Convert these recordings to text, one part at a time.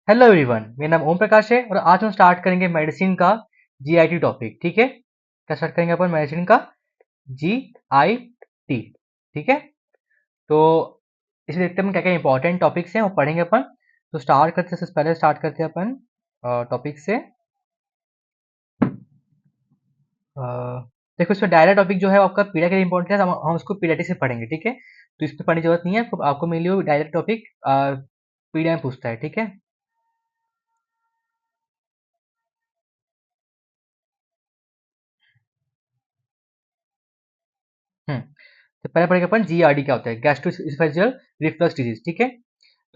Hello everyone, मेरा नाम ओम प्रकाश है और आज हम स्टार्ट करेंगे मेडिसिन का जीआईटी टॉपिक। ठीक है, क्या स्टार्ट करेंगे अपन मेडिसिन का जीआईटी। ठीक है, तो इसे देखते हैं क्या क्या इंपॉर्टेंट टॉपिक्स हैं वो पढ़ेंगे अपन। तो स्टार्ट करते हैं, सबसे पहले स्टार्ट करते हैं अपन टॉपिक से। अ, देखो, इसमें डायरेक्ट टॉपिक जो है वो आपका पीडिया के लिए इंपॉर्टेंट है, हम उसको पीडियाटिक से पढ़ेंगे। ठीक है, तो इस पर पढ़ने की जरूरत नहीं है, आपको मिली हुई डायरेक्ट टॉपिक पीडिया में पूछता है। ठीक है। तो पहले पढ़ेंगे अपन जीआरडी क्या होता है, गैस्ट्रोइसोफेजियल रिफ्लक्स डिजीज। ठीक है,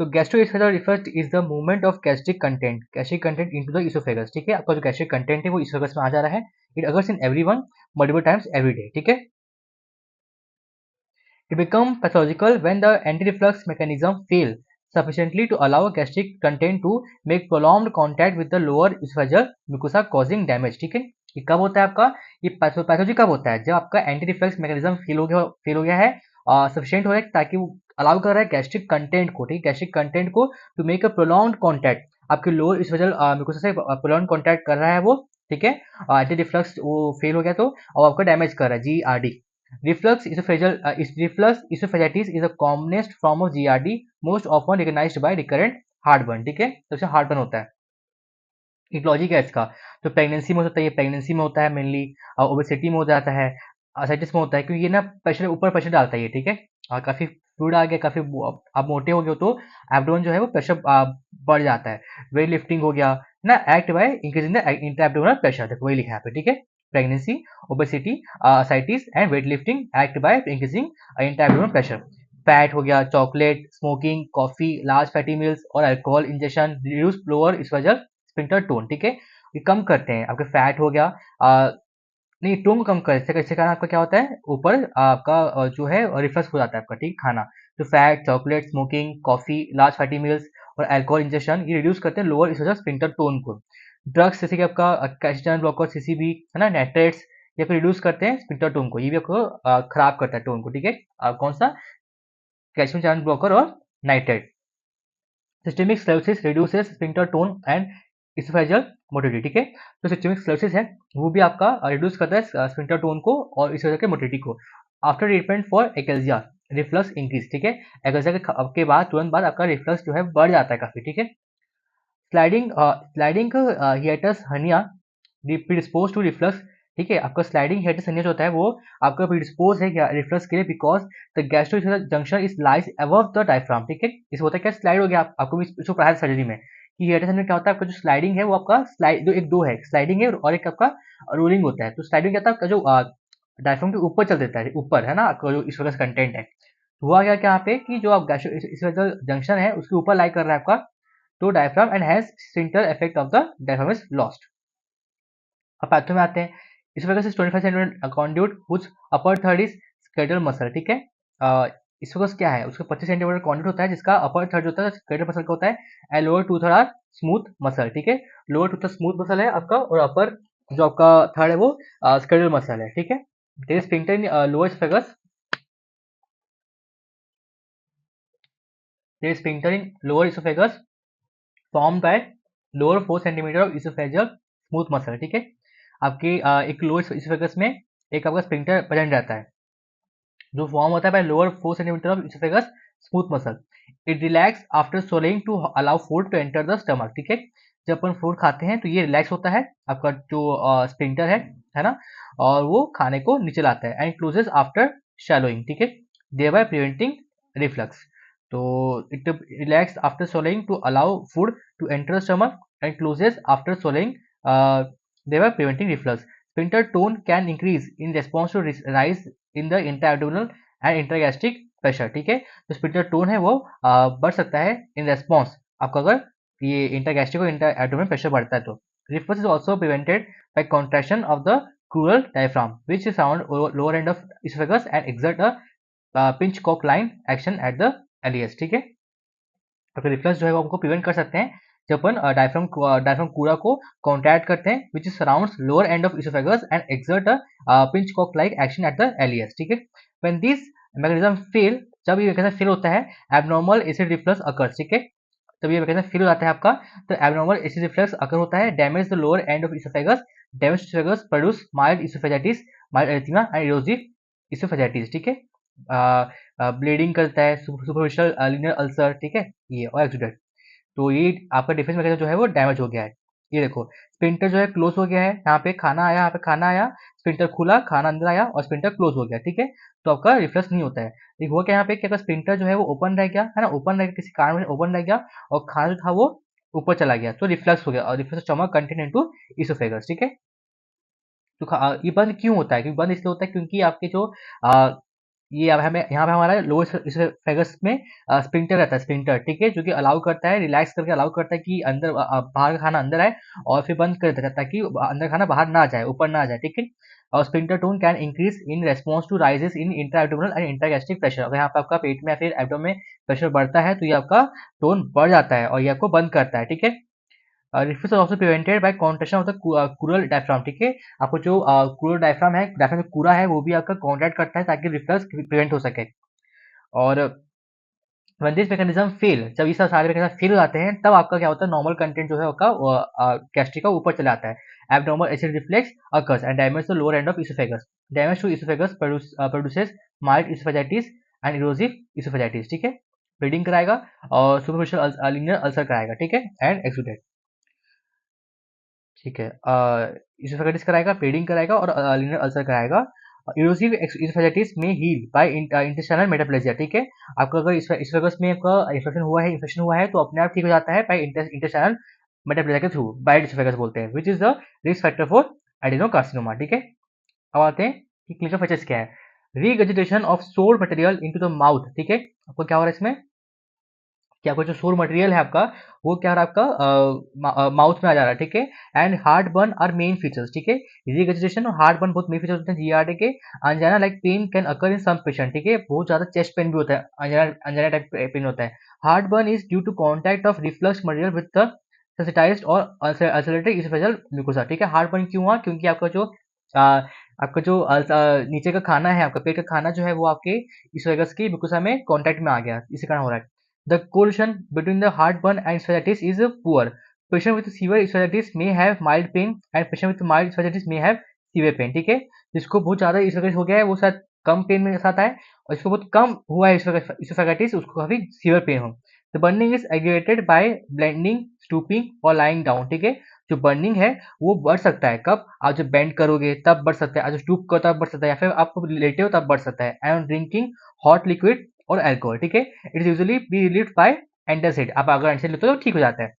तो gastroesophageal reflux is the movement of gastric content into the esophagus. ठीक है, आपका जो गैस्ट्रिक कंटेंट है वो इसोफेगस में आ जा रहा है। It occurs in everyone multiple times every day. ठीक है, it becomes pathological when the anti-reflux mechanism fail sufficiently to allow gastric content to make prolonged contact with the lower esophageal mucosa causing damage। ठीक है, ये कब होता है आपका, ये पैथोलॉजी कब होता है, जब आपका एंटी रिफ्लक्स मैकेनिज्म फेल हो गया है, सफिशिएंट हो रहा है ताकि वो अलाउ कर रहा है गैस्ट्रिक कंटेंट को। ठीक है, गैस्ट्रिक कंटेंट को to make a prolonged contact, आपके लोअर इसोफेजियल म्यूकोसा से प्रोलॉन्ग्ड कॉन्टैक्ट कर रहा है वो। ठीक है, एंटी रिफ्लक्स वो फेल हो गया तो और आपका डैमेज कर रहा है, GRD. Reflux esophagitis is the commonest form of GRD, most often recognized by recurrent heartburn। ठीक है, सबसे हार्टबर्न होता है। इटियोलॉजी क्या है इसका, तो प्रेगनेंसी में होता है, ये प्रेगनेंसी में होता है मेनली, ओबेसिटी में हो जाता है, असाइटिस में होता है, क्योंकि ये ना प्रेशर ऊपर प्रेशर डालता है ये। ठीक है, काफी फ्लूइड आ गया, काफी आप मोटे हो गए तो एब्डोमेन जो है वो प्रेशर बढ़ जाता है। वेट लिफ्टिंग हो गया ना, act by increasing the inter abdominal pressure, देखो वही लिखा है यहाँ पे। ठीक है, pregnancy, obesity, ascites and weight lifting act by increasing inter abdominal pressure. Fat हो गया, chocolate, smoking, coffee, large fatty meals और alcohol injection reduce lower oesophageal sphincter tone. ठीक है, ये कम करते हैं, आपके फैट हो गया, नहीं टोन को कम कर, इससे कारण आपका क्या होता है, ऊपर आपका जो है रिफ्लक्स हो जाता है आपका। ठीक, खाना, तो fat, chocolate, smoking, coffee, large fatty meals और अल्कोहल इंजेक्शन ये रिड्यूस करते हैं लोअर इसोफेजियल स्फिंक्टर टोन को। ड्रग्स जैसे कि आपका कैल्शियम चैनल ब्लॉकर, सीसीबी है ना, नाइट्रेट्स, ये फिर रिड्यूस करते हैं स्फिंक्टर टोन को, ये भी आपको खराब करता है टोन को। ठीक है, कौन सा, कैल्शियम चैनल ब्लॉकर और nitrate. Systemic sclerosis reduces sphincter tone and oesophageal motility. ठीक है, तो सिस्टेमिक स्क्लेरोसिस है वो भी आपका रिड्यूस करता है स्फिंक्टर टोन को और इसोफेजियल के मोटिलिटी को। After treatment for achalasia reflux increase. ठीक है, एक्लेजिया के बाद तुरंत बाद आपका रिफ्लक्स जो है बढ़ जाता है काफी। ठीक है, sliding hiatus hernia predispose to reflux. ठीक है, आपका स्लाइडिंग हिएटस हर्निया जो होता है वो आपका प्रिडिस्पोज है रिफ्लक्स के लिए, because the gastroesophageal junction is lies above the diaphragm. ठीक है, इस होता है क्या, स्लाइड हो गया, आपको भी इसको पढ़ाया सर्जरी में कि हिएटस हर्निया क्या होता है, आपका जो स्लाइडिंग है वो आपका स्लाइड दो है, स्लाइडिंग है और एक आपका रोलिंग होता है। तो स्लाइडिंग क्या होता है, आपका जो डायफ्राम के ऊपर चल देता है, ऊपर है ना, आपका जो इसोफेगस कंटेंट है। हुआ क्या क्या यहाँ पे कि जो आप गैस्ट्रोइसोफेजियल जंक्शन है उसके ऊपर लाई कर रहा है आपका, तो diaphragm and has sphincter effect of the diaphragm is lost. अब पैथो में आते हैं, इस वजह से 25 centimetre conduit which upper third is skeletal muscle. ठीक है, इस वजह से क्या है, उसका 25 सेंटीमीटर कॉन्ड्यूट होता है जिसका अपर थर्ड होता है स्केलेटल मसल का होता है, and lower two third are smooth muscle. ठीक है, lower two third smooth muscle है आपका और अपर जो आपका थर्ड है वो स्केलेटल मसल है। ठीक है, there is sphincter in lower oesophagus, there is sphincter in lower oesophagus form by lower 4 centimetre of oesophageal smooth muscle. ठीक है, आपके एक लोअर इसोफेगस में एक आपका स्फिंक्टर प्रेजेंट रहता है जो फॉर्म होता है by lower 4 centimetre of oesophagus smooth muscle. It relax after swallowing to allow food to enter the stomach. ठीक है, जब अपन फूड खाते हैं तो ये रिलैक्स होता है आपका जो स्फिंक्टर है ना, और वो खाने को नीचे लाता है, एंड क्लोजेस आफ्टर शैलोइंग। ठीक है, देयरबाय प्रिवेंटिंग रिफ्लक्स। तो it relax after swallowing to allow food to enter the stomach and closes after swallowing, thereby preventing reflux. Sphincter tone can increase in response to rise in the intraabdominal and intragastric pressure. ठीक है, तो sphincter tone है वो बढ़ सकता है in response आपका, अगर ये इंट्रागैस्ट्रिक और इंट्राएब्डोमिनल प्रेशर बढ़ता है तो। Reflux is also prevented by contraction of the crural diaphragm which is sound lower end of oesophagus and exert a pinch cock line action at the hiatus. ठीक है, तो रिफ्लक्स जो है वो हमको प्रिवेंट कर सकते हैं जब अपन डायफ्राम कूड़ा को कॉन्ट्रैक्ट करते हैं which is surrounds lower end of oesophagus and exert a pinch cock like action at the hiatus. ठीक है, व्हेन दिस मैकेनिज्म फेल, जब ये मैकेनिज्म फेल होता है, एबनॉर्मल एसिड रिफ्लक्स अकर्स। ठीक है, तब ये वैकेशन फिल हो जाता है आपका। तो एब्नॉर्मल एसिड रिफ्लक्स अगर होता है, damage the lower end of oesophagus, damage oesophagus produce mild oesophagitis, mild arrhythmia and erosive oesophagitis, ठीक है। ब्लीडिंग करता है, सुपरफिशियल लीनियर अल्सर, ठीक है, ये और एक्सीडेंट। तो ये आपका डिफेंस मैकेनिज्म जो है वो डैमेज हो गया है। ये देखो स्पिंटर जो है क्लोज हो गया है, यहाँ पे खाना आया, यहाँ पे खाना आया, स्पिंटर खुला, खाना अंदर आया और स्पिंटर क्लोज हो गया, ठीक है। तो आपका रिफ्लक्स नहीं होता है। ये हुआ क्या यहाँ पे कि अगर स्पिंटर जो है वो ओपन रह गया है ना, ओपन रह गया, किसी कारण से ओपन रह गया और खाना जो था वो ऊपर चला गया, तो रिफ्लक्स हो गया और reflux stomach contain into oesophagus, ठीक है। तो ये बंद क्यों होता है? क्योंकि बंद इसलिए होता है क्योंकि आपके जो ये अब हमें यहाँ पे हमारा लोअर इसोफेगस में स्पिंटर रहता है, स्पिंटर, ठीक है, जो कि अलाउ करता है, रिलैक्स करके अलाउ करता है कि अंदर बाहर का खाना अंदर आए और फिर बंद कर देता है ताकि अंदर खाना बाहर ना जाए, ऊपर ना जाए, ठीक है। और sphincter tone can increase in response to rises in intra abdominal and intragastric pressure. अगर यहाँ पे आपका पेट में या फिर एब्डोमेन में प्रेशर बढ़ता है तो ये आपका टोन बढ़ जाता है और ये आपको बंद करता है, ठीक है। Reflux is also prevented by contraction of the crural diaphragm, ठीक है। आपको जो कूरल डायफ्राम है, डायफ्राम में कूरा है, वो भी आपका कॉन्ट्रैक्ट करता है ताकि रिफ्लक्स प्रिवेंट हो सके। और when this mechanism fail, जब ये सारे मैकेनिज्म फेल हो जाते हैं तब आपका क्या होता है, नॉर्मल कंटेंट जो है आपका गैस्ट्रिक का ऊपर चला आता है। Abnormal acid reflex occurs and damage the lower end of esophagus. Damage to esophagus produces mild esophagitis and erosive esophagitis, ठीक है। ब्लीडिंग कराएगा और सुपरफिशियल लीनियर अल्सर कराएगा, ठीक है, एंड एक्सुडेट, ठीक है। इसोफेगाइटिस कराएगा, ब्लीडिंग कराएगा और लीनियर अल्सर कराएगा। इरोसिव इसोफेगाइटिस में हील बाय इंटेस्टाइनल मेटाप्लेजिया, ठीक है। आपका अगर इसोफेगस में आपका इन्फेक्शन हुआ है तो अपने आप ठीक हो जाता है बाय इंटेस्टाइनल मेटाप्लेजिया के थ्रू, बाय इसोफेगस बोलते हैं, which is the risk factor for adenocarcinoma, ठीक है। अब आते हैं कि क्लिनिकल फीचर्स क्या है। रीगजिटेशन ऑफ सोर मटेरियल इनटू द माउथ, ठीक है। आपको क्या हो रहा है इसमें कि आपका जो सोर मटेरियल है आपका, वो क्या हो रहा है आपका माउथ में आ जा रहा है, ठीक है। And heart burn are main features, ठीक है। रिगजिटेशन और हार्ट बर्न बहुत मेन फीचर्स होते हैं जीआरडी के। Angina like pain can occur in some patient, ठीक है, बहुत ज्यादा चेस्ट पेन भी होता है, अंजाना टाइप पेन होता है। Heart burn is due to contact of reflux material with the sensitized और अल्सरेटेड इसोफेजियल म्यूकोसा, ठीक है। हार्ट बर्न क्यों हुआ? क्योंकि आपका जो नीचे का खाना है, आपका पेट का खाना जो है वो आपके इसोफेगस की म्यूकोसा में कॉन्टैक्ट में आ गया, इसी कारण हो रहा है। The correlation between the heartburn and esophagitis is poor. Patient with severe esophagitis may have mild pain and patient with mild esophagitis may have severe pain, ठीक है। जिसको बहुत ज्यादा esophagitis हो गया है वो शायद कम पेन में साथ आए और जिसको बहुत कम हुआ है esophagitis उसको काफी severe पेन हो। The burning is aggravated by blending, stooping और lying down, ठीक है। जो बर्निंग है वो बढ़ सकता है कब? आप जब बेंड करोगे तब बढ़ सकता है, आप जब स्टूप करो तब बढ़ सकता है, या फिर आप लेटे हो तब बढ़ सकता है। एंड ड्रिंकिंग हॉट लिक्विड और अल्कोहल, ठीक है। It is usually B relieved by antacid, आप अगर एंटासिड लेते हो तो ठीक हो जाता है।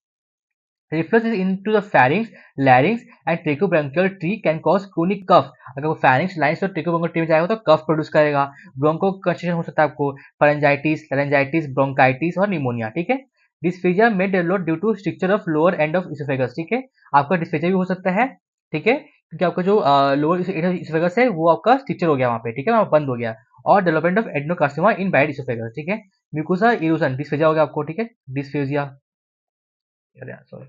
Reflux is into the pharynx, larynx and tracheobronchial tree can cause chronic cough. अगर वो फेरिंग्स, लाइंस और ट्रेकोब्रोंकियल ट्री में जाएगा तो कफ प्रोड्यूस करेगा। ब्रोंको कंस्ट्रिक्शन हो सकता है आपको, फरेंजाइटिस, लेरेंजाइटिस, ब्रोंकाइटिस और निमोनिया, ठीक है। डिस्फेजिया में develop due to structure of lower end of oesophagus, ठीक है। आपका डिस्फेजिया भी हो सकता है, ठीक है, क्योंकि आपका जो लोअर इसोफेगस है वो आपका स्ट्रक्चर हो गया वहाँ पे, ठीक है, वहाँ बंद हो गया। और development of adenocarcinoma in bad oesophagus, ठीक है। म्यूकोसा इरोजन, डिस्फेजिया हो गया आपको, ठीक है, डिस्फेजिया, सॉरी,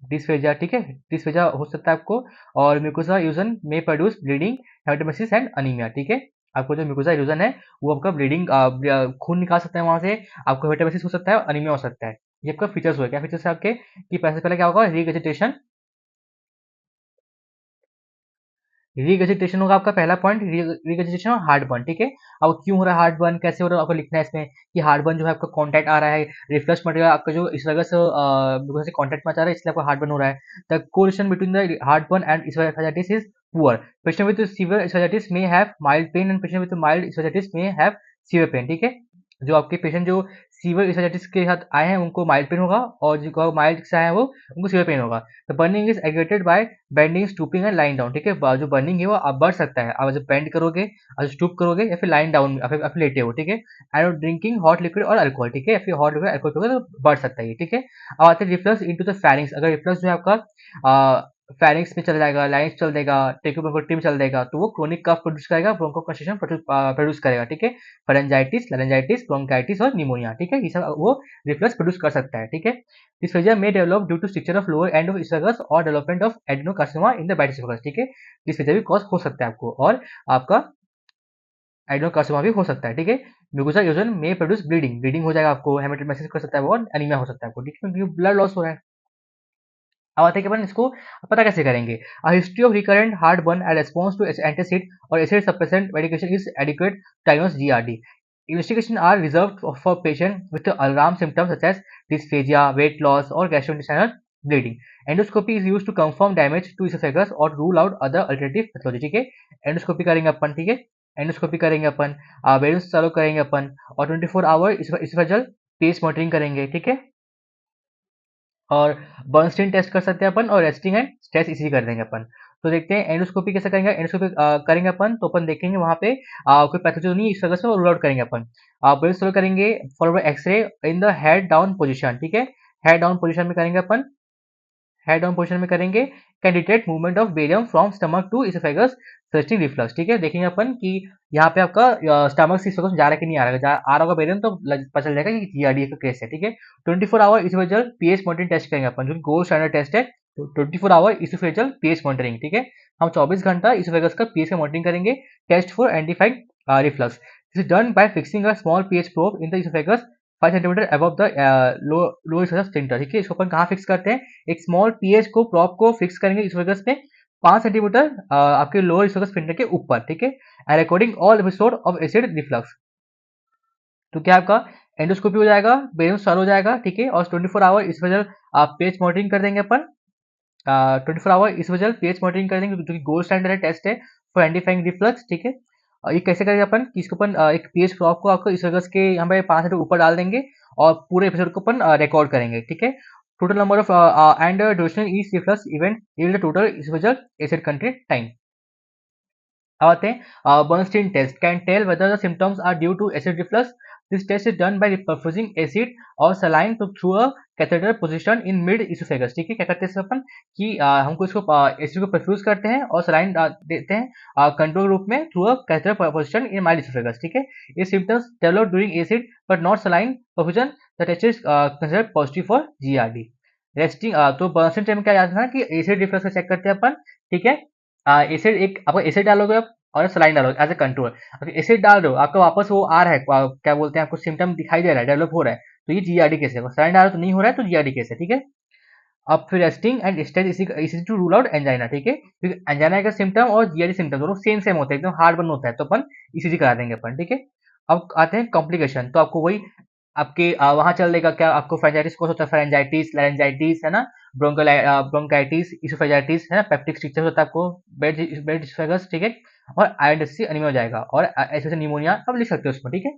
डिस्फेजिया, ठीक है, डिस्फेजिया हो सकता है आपको। और म्यूकोसा इरोजन में प्रोड्यूस ब्लीडिंग, हेमेटोमेसिस एंड अनीमिया, ठीक है। आपको जो म्यूकोसा इरोजन है वो आपका ब्लीडिंग, खून निकाल सकता है वहां से, आपको हेमेटोमेसिस हो सकता है, अनीमिया हो सकता है। ये आपका फीचर्स हुआ। क्या फीचर्स है आपके कि पहले क्या होगा? रीवेजिटेशन, रीवेजिटेशन होगा आपका पहला पॉइंट, रीवेजिटेशन और हार्ट बर्न, ठीक है। अब क्यों हो रहा है हार्ट बर्न, कैसे हो रहा है, आपको लिखना है इसमें कि हार्ट बर्न जो है आपका कॉन्टैक्ट आ रहा है, रिफ्लक्स मटेरियल आपका जो इस वजह से कॉन्टैक्ट में आ रहा है, इसलिए आपका हार्ट बर्न हो रहा है। The correlation between the heart burn and esophagitis is poor. Patient with severe esophagitis may have mild pain and patient with mild esophagitis may have severe pain, ठीक है। जो आपके पेशेंट जो सीवियर esophagitis के साथ आए हैं उनको माइल्ड पेन होगा और जो माइल्ड से आए हैं वो उनको सीवियर पेन होगा। The burning is aggravated by bending, stooping and lying down, ठीक है। जो बर्निंग है वो आप बढ़ सकता है, आप जब बेंड करोगे, आप स्टूप करोगे या फिर लाइन डाउन आप लेटे हो, ठीक है। एंड ड्रिंकिंग हॉट लिक्विड और अल्कोहल, ठीक है, या फिर हॉट लिक्विड अल्कोहल पीओगे तो बढ़ सकता है, ठीक है। अब आते हैं रिफ्लक्स इनटू द फेरिंग्स। अगर रिफ्लक्स जो है आपका फेरिंग्स में चल जाएगा, लाइन्स चल देगा, ट्रेकोब्रोंकोलटी में चल देगा तो वो क्रोनिक कफ प्रोड्यूस करेगा, ब्रोंको कंस्ट्रिक्शन प्रोड्यूस करेगा, ठीक है। फरेंजाइटिस, लारिंजाइटिस, ब्रोंकाइटिस और निमोनिया, ठीक है, ये सब वो रिफ्लक्स प्रोड्यूस कर सकता है, ठीक है। डिस्फेजिया में develop due to structure of lower end of oesophagus और development of adenocarcinoma in the bad oesophagus, ठीक है। डिस्फेजिया भी कॉज हो सकता है आपको और आपका एडेनोकार्सिनोमा भी हो सकता है, ठीक है। म्यूकोसा इरोजन में प्रोड्यूस ब्लीडिंग, ब्लीडिंग हो जाएगा आपको, हेमेटोमेसिस कर सकता है वो, और एनीमिया हो सकता है आपको, ठीक है, क्योंकि ब्लड लॉस हो रहा है। अब आते हैं कि अपन इसको पता कैसे करेंगे। A history of recurrent heart burn and response to antacid और acid suppressant medication is adequate diagnose GERD. Investigation are reserved for patients with alarm symptoms such as dysphagia, weight loss, or gastrointestinal bleeding. Endoscopy is used to confirm damage to esophagus or rule out other alternative pathology। ठीक है, endoscopy करेंगे अपन, ठीक है, endoscopy करेंगे अपन, balloon चालू करेंगे अपन, और 24 hour oesophageal pace monitoring करेंगे, ठीक है, और बर्नस्टीन टेस्ट कर सकते हैं अपन, और रेस्टिंग एंड स्ट्रेस इसी कर देंगे अपन। तो देखते हैं एंडोस्कोपी कैसे करेंगे। एंडोस्कोपी करेंगे अपन तो अपन देखेंगे वहां पे कोई पैथोलॉजी तो नहीं, इस तरह से रूल आउट करेंगे अपन। ब्रेन स्टोर करेंगे for x-ray in the head down position, ठीक है, हेड डाउन पोजीशन में करेंगे अपन, हेड डाउन पोजीशन में करेंगे। Can detect movement of barium from stomach to oesophagus searching reflux, ठीक है, देखेंगे अपन कि यहाँ पे आपका स्टमक से इसोफेगस जा रहा है कि नहीं आ रहा है, आ रहा होगा बेरियम तो पता चल जाएगा कि जीआरडी का केस है, ठीक है। 24 hour oesophageal pH monitoring test करेंगे अपन, जो कि गोल्ड स्टैंडर्ड टेस्ट है। तो 24 आवर इसोफेजल पीएच मॉनिटरिंग, ठीक है, हम 24 घंटा इसोफेगस का पीएच का मॉनिटरिंग करेंगे। Test for identifying reflux, this is done by fixing a small pH probe in the oesophagus 5 centimetre above the lower sphincter, ठीक है। इसको अपन कहाँ फिक्स करते हैं, एक स्मॉल पीएच को प्रॉप को फिक्स करेंगे इसोफेगस पे 5 सेंटीमीटर आपके लोअर इसोफेगस स्फिंक्टर के ऊपर, ठीक है, and recording all episode of acid reflux. तो क्या आपका एंडोस्कोपी हो जाएगा, बेरियम सॉल्व हो जाएगा, ठीक है, और 24 आवर इसोफेजल आप पेज मॉनिटरिंग कर देंगे अपन। 24 आवर इसोफेजल पेज मॉनिटरिंग कर देंगे, जो कि गोल्ड स्टैंडर्ड टेस्ट है फॉर आइडेंटिफाइंग रिफ्लक्स, ठीक है। ये कैसे करेंगे अपन कि इसको अपन एक पेज प्रॉप को आपको इसोफेगस के यहाँ पे 5 सेंटीमीटर ऊपर डाल देंगे और पूरे एपिसोड को अपन रिकॉर्ड करेंगे, ठीक है। Total number of and duration each reflux event is the total oesophageal acid content time. अब आते हैं Bernstein test, can tell whether the symptoms are due to acid reflux. This test is done by perfusing acid और saline तो through a catheter position in mid oesophagus, ठीक है। क्या करते हैं इसमें अपन कि हमको इसको एसिड को परफ्यूज करते हैं और सलाइन देते हैं कंट्रोल रूप में through a catheter position in mild oesophagus, ठीक है। ये symptoms develop during acid but not saline perfusion, the test is considered positive for GERD. Resting तो बर्नस्टीन टेस्ट में क्या याद रखना कि एसिड रिफ्लक्स का चेक करते हैं अपन, ठीक है। एसिड एक आपको एसिड डालोगे आप और सलाइन डालोगे एज ए कंट्रोल। अगर एसिड डाल रहे हो आपका वापस वो आ रहा है, क्या बोलते हैं, आपको सिम्टम दिखाई दे रहा है, डेवलप हो रहा है, तो ये जीआरडी केस है। सलाइन डाल रहे हो तो नहीं हो रहा है तो जीआरडी केस है, ठीक है। अब फिर रेस्टिंग एंड स्टेज इसी टू रूल आउट एंजाइना, ठीक है, क्योंकि एंजाइना का सिम्टम और जीआरडी सिम्टम दोनों सेम सेम होते हैं, एकदम हार्ड बर्न होता है, तो अपन इसी करा देंगे अपन, ठीक है। अब आते हैं कॉम्प्लिकेशन, तो आपको वही आपके वहां चल देगा क्या, आपको फ्रेंजाइटिस कोर्स होता है, फ्रेंजाइटिस, लारेंजाइटिस, है ना, ब्रोंकाइटिस, इसोफेजाइटिस, है ना, पेप्टिक स्ट्रिक्चर होता है आपको, बेड डिस्फेगस, ठीक है, और आयोडेसी एनीमिया हो जाएगा, और ऐसे निमोनिया आप लिख सकते हो उसमें, ठीक है।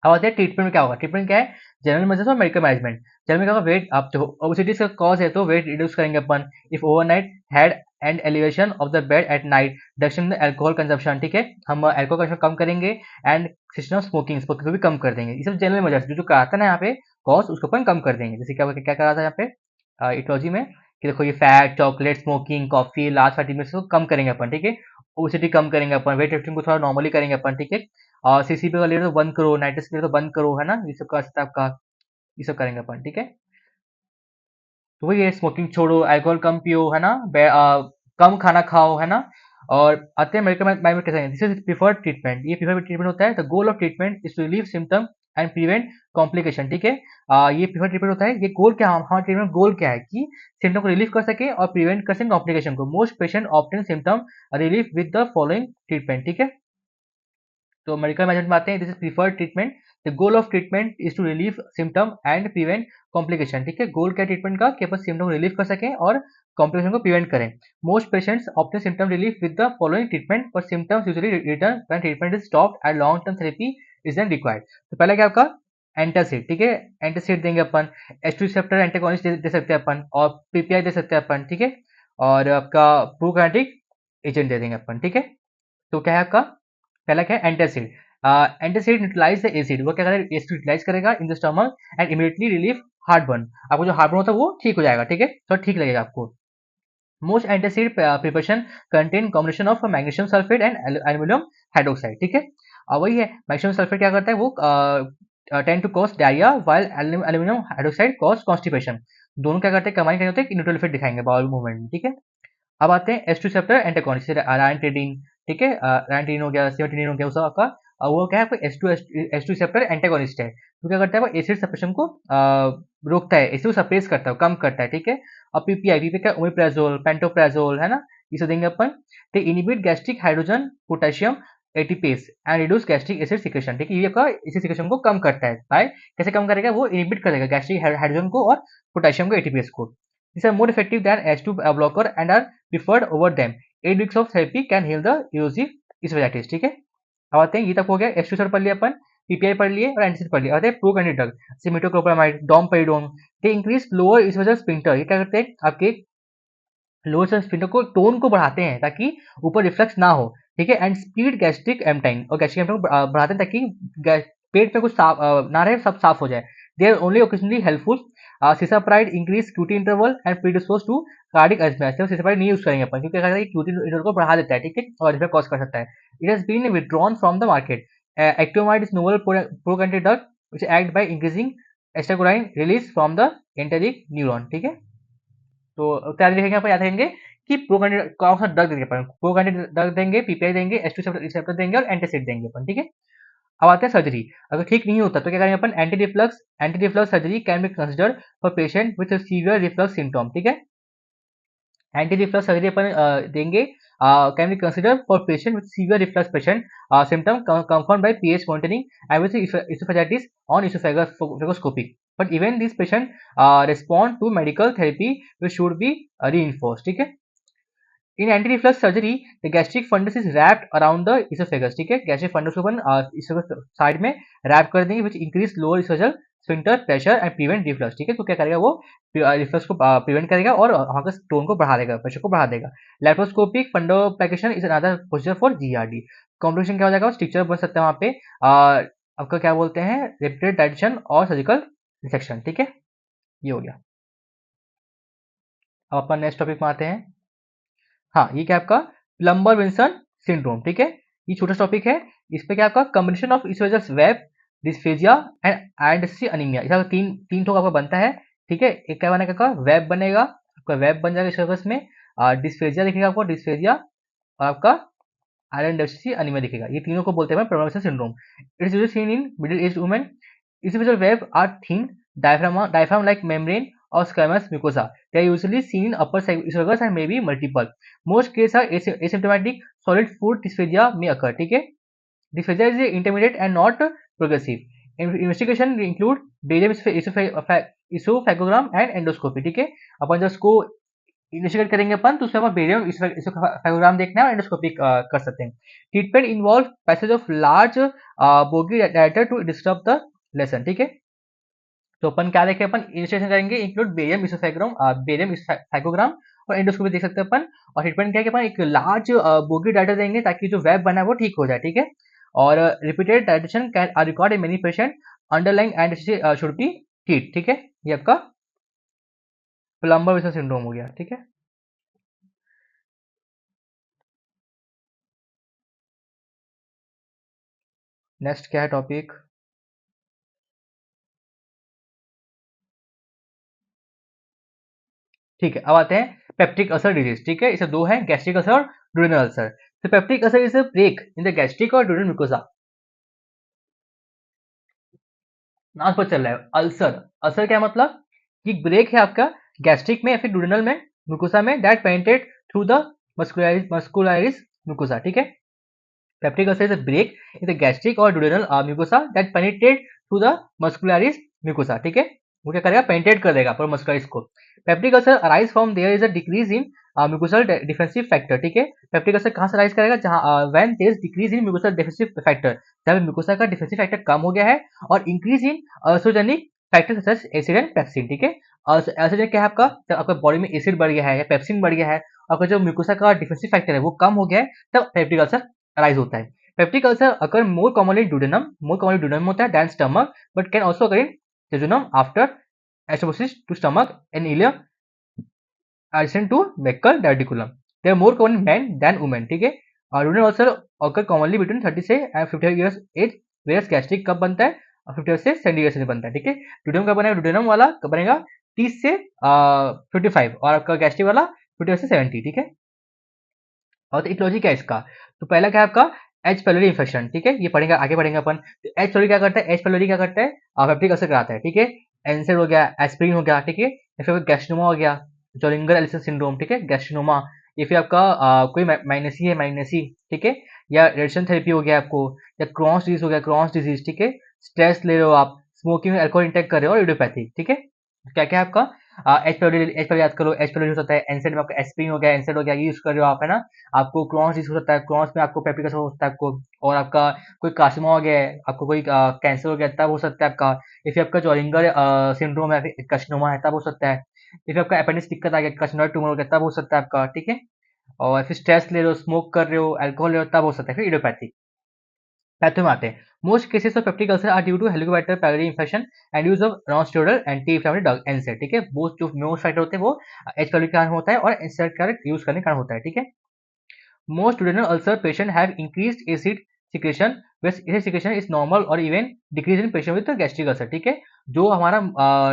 अब आते हैं ट्रीटमेंट में क्या होगा। ट्रीटमेंट क्या है, जनरल मेजर्स और मेडिकल मैनेजमेंट। जनरल में क्या होगा, वेट आप जो ओबेसिटी का कॉज है तो वेट रिड्यूस करेंगे अपन। If overnight head and elevation of the bed at night, reduction in alcohol consumption, ठीक है, हम अल्कोहल कंजप्शन कम करेंगे, एंड सिस्टम ऑफ स्मोकिंग को भी कम कर देंगे। ये सब जनरल मेजर्स जो कराता है ना यहाँ पे कॉज, उसको अपन कम कर देंगे। जैसे क्या करा था यहाँ पे इटोलॉजी में कि देखो ये fat, chocolate, smoking, coffee, large fatty meets को कम करेंगे अपन, ठीक है। ओबेसिटी कम करेंगे अपन, वेट लिफ्टिंग को थोड़ा नॉर्मली करेंगे अपन, ठीक है। और सीसीपी का लीटर तो बंद करो, नाइट्रस लीटर तो बंद करो, है ना, ये सब कर सकता है आपका, ये सब करेंगे अपन, ठीक है। तो वही है, स्मोकिंग छोड़ो, अल्कोहल कम पियो, है ना, कम खाना खाओ, है ना। और आते हैं मेडिकल मैनेजमेंट कैसे हैं। दिस इज प्रिफर्ड ट्रीटमेंट, ये प्रिफर्ड ट्रीटमेंट होता है। The goal of treatment is to relieve symptom and prevent complication, ठीक है। ये प्रिफर्ड ट्रीटमेंट होता है। ये गोल क्या, हमारा ट्रीटमेंट गोल क्या है कि सिम्टम को रिलीव कर सके और प्रिवेंट कर सके कॉम्प्लिकेशन को। Most patient obtain symptom relief with the following treatment, ठीक है। तो मेडिकल मैनेजमेंट में आते हैं। This is preferred treatment, the goal of treatment is to relieve symptom and prevent complication, ठीक है। गोल क्या ट्रीटमेंट का कि अपन सिम्टम को रिलीव कर सकें और कॉम्प्लिकेशन को प्रिवेंट करें। Most patients obtain symptom relief with the following treatment, but symptoms usually return when treatment is stopped and long term therapy is then required. तो पहला क्या आपका एंटासिड, ठीक है, एंटासिड देंगे अपन। H2 रिसेप्टर एंटागोनिस्ट दे सकते हैं अपन, और पीपीआई दे सकते हैं अपन, ठीक है, और आपका प्रोकाइनेटिक एजेंट दे देंगे अपन, ठीक है। तो क्या है आपका पहला क्या है antacid. Antacid neutralize the acid, वो क्या करेगा, एसिड न्यूट्रलाइज करेगा in the stomach and immediately relief heartburn. आपको जो हार्ट बर्न होता है वो ठीक हो जाएगा, ठीक है, तो ठीक लगेगा आपको। Most antacid preparation contain combination of magnesium sulphate and aluminium hydroxide, ठीक है। वही है, मैग्नीशियम सल्फेट क्या करता है, वो tend to cause diarrhoea, while aluminium hydroxide cause constipation. दोनों क्या करते हैं, कंबाइन करते हैं कि न्यूट्रल इफेक्ट दिखाएंगे बाउल मूवमेंट में, ठीक है। अब आते हैं H2 रिसेप्टर एंटागोनिस्ट, रायंटिडिन, ठीक है, रायंटिडिन हो गया, सेरोटोनिन हो गया, वो सब आपका वो क्या है, आपको H2 रिसेप्टर एंटागोनिस्ट है, तो क्या करता है, वो एसिड सप्रेशन को रोकता है, एसिड को सप्रेस करता है, कम करता है, ठीक है। और पीपीआई क्या, ओमेप्राजोल, पेंटोप्राजोल, है ना, इसे देंगे अपन। तो inhibit gastric hydrogen potassium ATPase and reduce gastric acid secretion, ठीक है, ये आपका एसिड सिक्रेशन को कम करता है। बाय कैसे कम करेगा, वो इनिबिट करेगा गैस्ट्रिक हाइड्रोजन को और पोटेशियम को, एटीपेस को। These are more effective than H2 blocker and are preferred over them. 8 weeks of therapy can heal the erosive esophagitis, ठीक है। अब आते हैं, ये तक हो गया, H2 सर पढ़ लिया अपन, पीपीआई पढ़ लिए और एंटीसिड पढ़ लिया। आते हैं prokinetic drug, metoclopramide, domperidone. They increase lower oesophageal sphincter, ये क्या करते हैं, आपके लोअर स्फिंक्टर को, टोन को बढ़ाते हैं ताकि ऊपर रिफ्लक्स ना हो, ठीक है। एंड स्पीड गैस्ट्रिक एम्पटाइम, और गैस्ट्रिक एम्पटाइम को बढ़ाते हैं ताकि पेट में कुछ साफ ना रहे, सब साफ हो जाए। They are only occasionally helpful. Cisapride increase QT interval and predispose to cardiac arrhythmia, सिर्फ सिसाप्राइड नहीं यूज करेंगे अपन, क्योंकि क्यूटी इंटरवल को बढ़ा देता है, ठीक है, और अरिथमिया कॉज कर सकता है। It has been withdrawn from the market. एक्टोमाइड is novel prokinetic drug which act by increasing acetylcholine release from the enteric neuron, ठीक है। तो क्या लिखेंगे अपन, याद रखेंगे कि प्रोकैंडिडेट कौन सा ड्रग देंगे अपन, प्रोकैंडिडेट ड्रग देंगे, पीपीआई देंगे, H2 रिसेप्टर देंगे और एंटासिड देंगे अपन, ठीक है। अब आते हैं सर्जरी। अगर ठीक नहीं होता तो क्या करेंगे अपन, anti reflux surgery can be considered for patient with severe reflux symptom, ठीक है। एंटी रिफ्लक्स सर्जरी अपन देंगे, can be considered for patient with severe reflux patient symptom confirmed by pH monitoring and with esophagitis on esophagoscopy. But even these patients respond to medical therapy which should be reinforced, ठीक है। In anti reflux surgery the gastric fundus is wrapped around the esophagus, ठीक है, gastric funds को अपन side में rap कर देंगे, which increase lower oesophageal sphincter pressure and prevent reflux, ठीक है। तो क्या करेगा वो, रिफ्लक्स को प्रिवेंट करेगा और वहां का स्टोन को बढ़ा देगा, प्रेशर को बढ़ा देगा। Laparoscopic fundoplication is another procedure for GRD. Complication क्या हो जाएगा, स्ट्रक्चर बन सकता है वहां पे, आपका क्या बोलते हैं, रिपीटेड डाइजेशन और सर्जिकल डिसेक्शन, ठीक है। ये हो गया। अब अपन नेक्स्ट टॉपिक में आते हैं। हाँ, ये क्या आपका प्लम्बर विल्सन सिंड्रोम, ठीक है। ये छोटा टॉपिक है, इस पे क्या आपका combination of oesophageal web dysphagia and identity anaemia, इसका तीन तीन ठोक आपका बनता है, ठीक है। एक क्या बनेगा, आपका वेब बनेगा, आपका वेब बन जाएगा इसोफेगस में, डिस्फेजिया दिखेगा आपको, डिस्फेजिया, और आपका आयरन डेफिशिएंसी अनीमिया दिखेगा। ये तीनों को बोलते हैं plumber Wilson syndrome. It is usually seen in middle aged women. Esophageal web are thin, diaphragm-like membrane or squamous mucosa. They are usually seen in upper esophagus and may be multiple. Most cases are asymptomatic. Solid food dysphagia may occur. ठीक है, dysphagia is intermediate and not progressive. Investigation include barium esophagogram and endoscopy. ठीक है, अपन जब उसको investigate करेंगे अपन, तो उसमें अपन बेरियम इसोफेगोग्राम देखना है और एंडोस्कोपी कर सकते हैं। Treatment involve passage of large bougie director to disturb the lesson, ठीक है। तो अपन क्या देखें, अपन इनिशिएशन करेंगे, इंक्लूड बेरियम इसोफेगोग्राम और एंडोस्कोपी देख सकते हैं अपन। और ट्रीटमेंट क्या है कि अपन एक लार्ज बोगी डायरेक्टर देंगे ताकि जो वेब बना है वो ठीक हो जाए, ठीक है। और repeated direction can are record in many patient, underlying and should be treat, ठीक है। ये आपका प्लम्बर विल्सन सिंड्रोम हो गया, ठीक है। नेक्स्ट क्या है टॉपिक, ठीक है। अब आते हैं पेप्टिक अल्सर डिजीज, ठीक है। इसे दो है, गैस्ट्रिक अल्सर और ड्यूडेनल अल्सर। तो peptic ulcer is a break in the gastric और ड्यूडेनल म्यूकोसा। नाम पर चल रहा है अल्सर, अल्सर क्या मतलब कि ब्रेक है आपका गैस्ट्रिक में या फिर ड्यूडेनल में म्यूकोसा में, that penetrate through the muscularis mucosa, ठीक है। Peptic ulcer is a break in the gastric और duodenal mucosa that penetrate through the muscularis mucosa, ठीक है। वो क्या करेगा, पेनिट्रेट कर देगा पूरा मस्कुलरिस को। Peptic ulcer arise from there is a decrease in mucosal defensive factor, ठीक है। पेप्टिक अल्सर कहां से अराइज करेगा, जहां when there is decrease in mucosal defensive factor, जब म्यूकोसा का डिफेंसिव फैक्टर कम हो गया है, और increase in ulcerogenic factor such as acid and pepsin, ठीक है। अल्सोजेनिक क्या है आपका, जब आपका बॉडी में एसिड बढ़ गया है या पेप्सिन बढ़ गया है, आपका जो म्यूकोसा का डिफेंसिव फैक्टर है वो कम हो गया है, तब पेप्टिक अल्सर अराइज होता है। Peptic ulcer occur more commonly duodenum होता है than stomach, but can also occur in jejunum after anastomosis to stomach and ileum adjacent to buccal diverticulum. They are more common in men than women, ठीक है। और duodenal ulcer occur commonly between 30 से 50 years as, whereas gastric कब बनता है, 50 से 70 years से बनता है, ठीक है। ड्यूडेनम कब बनेगा, ड्यूडेनम वाला कब बनेगा 30 से 55, और आपका गैस्ट्रिक वाला 50 से 70, ठीक है। और तो इटियोलॉजी क्या है इसका, तो पहला क्या है आपका एच पेलोरी इन्फेक्शन, ठीक है, ये पढ़ेंगे, आगे पढ़ेंगे अपन। तो एच पेलोरी क्या करता है, एच पेलोरी क्या करता है, पेप्टिक अल्सर कराता है, ठीक है। एनसेड हो गया, एस्पिरिन हो गया, ठीक है, या फिर गैस्ट्रोनोमा हो गया, जोलिंगर एलिसन सिंड्रोम, ठीक है, गैस्ट्रोनोमा, या फिर आपका कोई माइनसी है, माइनसी, ठीक है, या रेडिएशन थेरेपी हो गया आपको, या क्रॉन्स डिजीज हो गया, क्रॉन्स डिजीज, ठीक है, स्ट्रेस ले रहे हो आप, स्मोकिंग अल्कोहल इंटेक कर रहे हो, और इडियोपैथी, ठीक है। क्या क्या है आपका, एच पेलोरी याद करो, एच पेलोरी हो सकता है, एनसेड में आपका एस्पिरिन हो गया, एनसेड हो गया, ये यूज कर रहे हो आप, है ना। आपको क्रॉन्स डिजीज हो सकता है, क्रॉन्स में आपको पेप्टिक अल्सर हो सकता है आपको, और आपका कोई कार्सिनोमा हो गया है, आपको कोई कैंसर हो गया तब हो सकता है आपका, या फिर आपका जोलिंगर सिंड्रोम है, फिर कार्सिनोमा है तब हो सकता है, या फिर आपका अपेंडिक्स दिक्कत आ गया, कार्सिनोइड ट्यूमर हो गया तब हो सकता है आपका, ठीक है। और फिर स्ट्रेस ले रहे हो, स्मोक कर रहे हो, अल्कोहल ले रहे हो तब हो सकता है, फिर इडियोपैथी। पैथो में आते हैं। Most cases of peptic ulcer are due to Helicobacter pylori infection and use of non steroidal anti inflammatory drug NSAID, ठीक है। वो जो मोस्ट फैक्टर होते हैं वो एच पायलोरी के कारण होता है और एनसेड का यूज करने के कारण होता है, ठीक है। Most duodenal ulcer patients have increased acid secretion, where acid secretion is normal or even decrease in patient with gastric ulcer, ठीक है। जो हमारा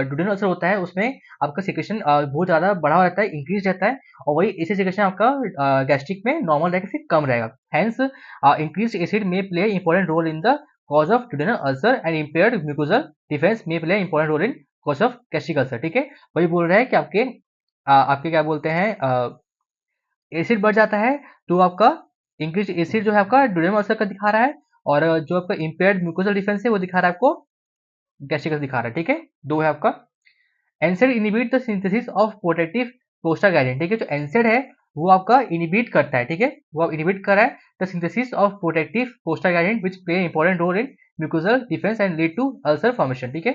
duodenal ulcer होता है उसमें आपका सिक्रेशन बहुत ज़्यादा बढ़ा रहता है, इंक्रीज रहता है, और वही एसिड सिक्रेशन आपका गैस्ट्रिक में नॉर्मल रहेगा, फिर कम रहेगा। Hence increase acid may play important role in the cause of duodenal ulcer and impaired mucosal defense may play important role in cause of gastric ulcer, ठीक है। वही बोल रहा है कि आपके क्या बोलते हैं, एसिड बढ़ जाता है तो आपका इंक्रीज एसिड जो है आपका ड्यूरेनल अल्सर का दिखा रहा है, और जो आपका इम्पेयर्ड म्यूकोसल डिफेंस है वो दिखा रहा है आपको गैस्ट्रिक दिखा रहा है, ठीक है। दो है आपका। एनसेड inhibit the synthesis of protective prostaglandin, ठीक है। जो एनसेड है वो आपका इनिबिट करता है, ठीक है, वो इनिबिट कर रहा है the synthesis of protective prostaglandin which play important role in mucosal defence and lead to ulcer formation, ठीक है।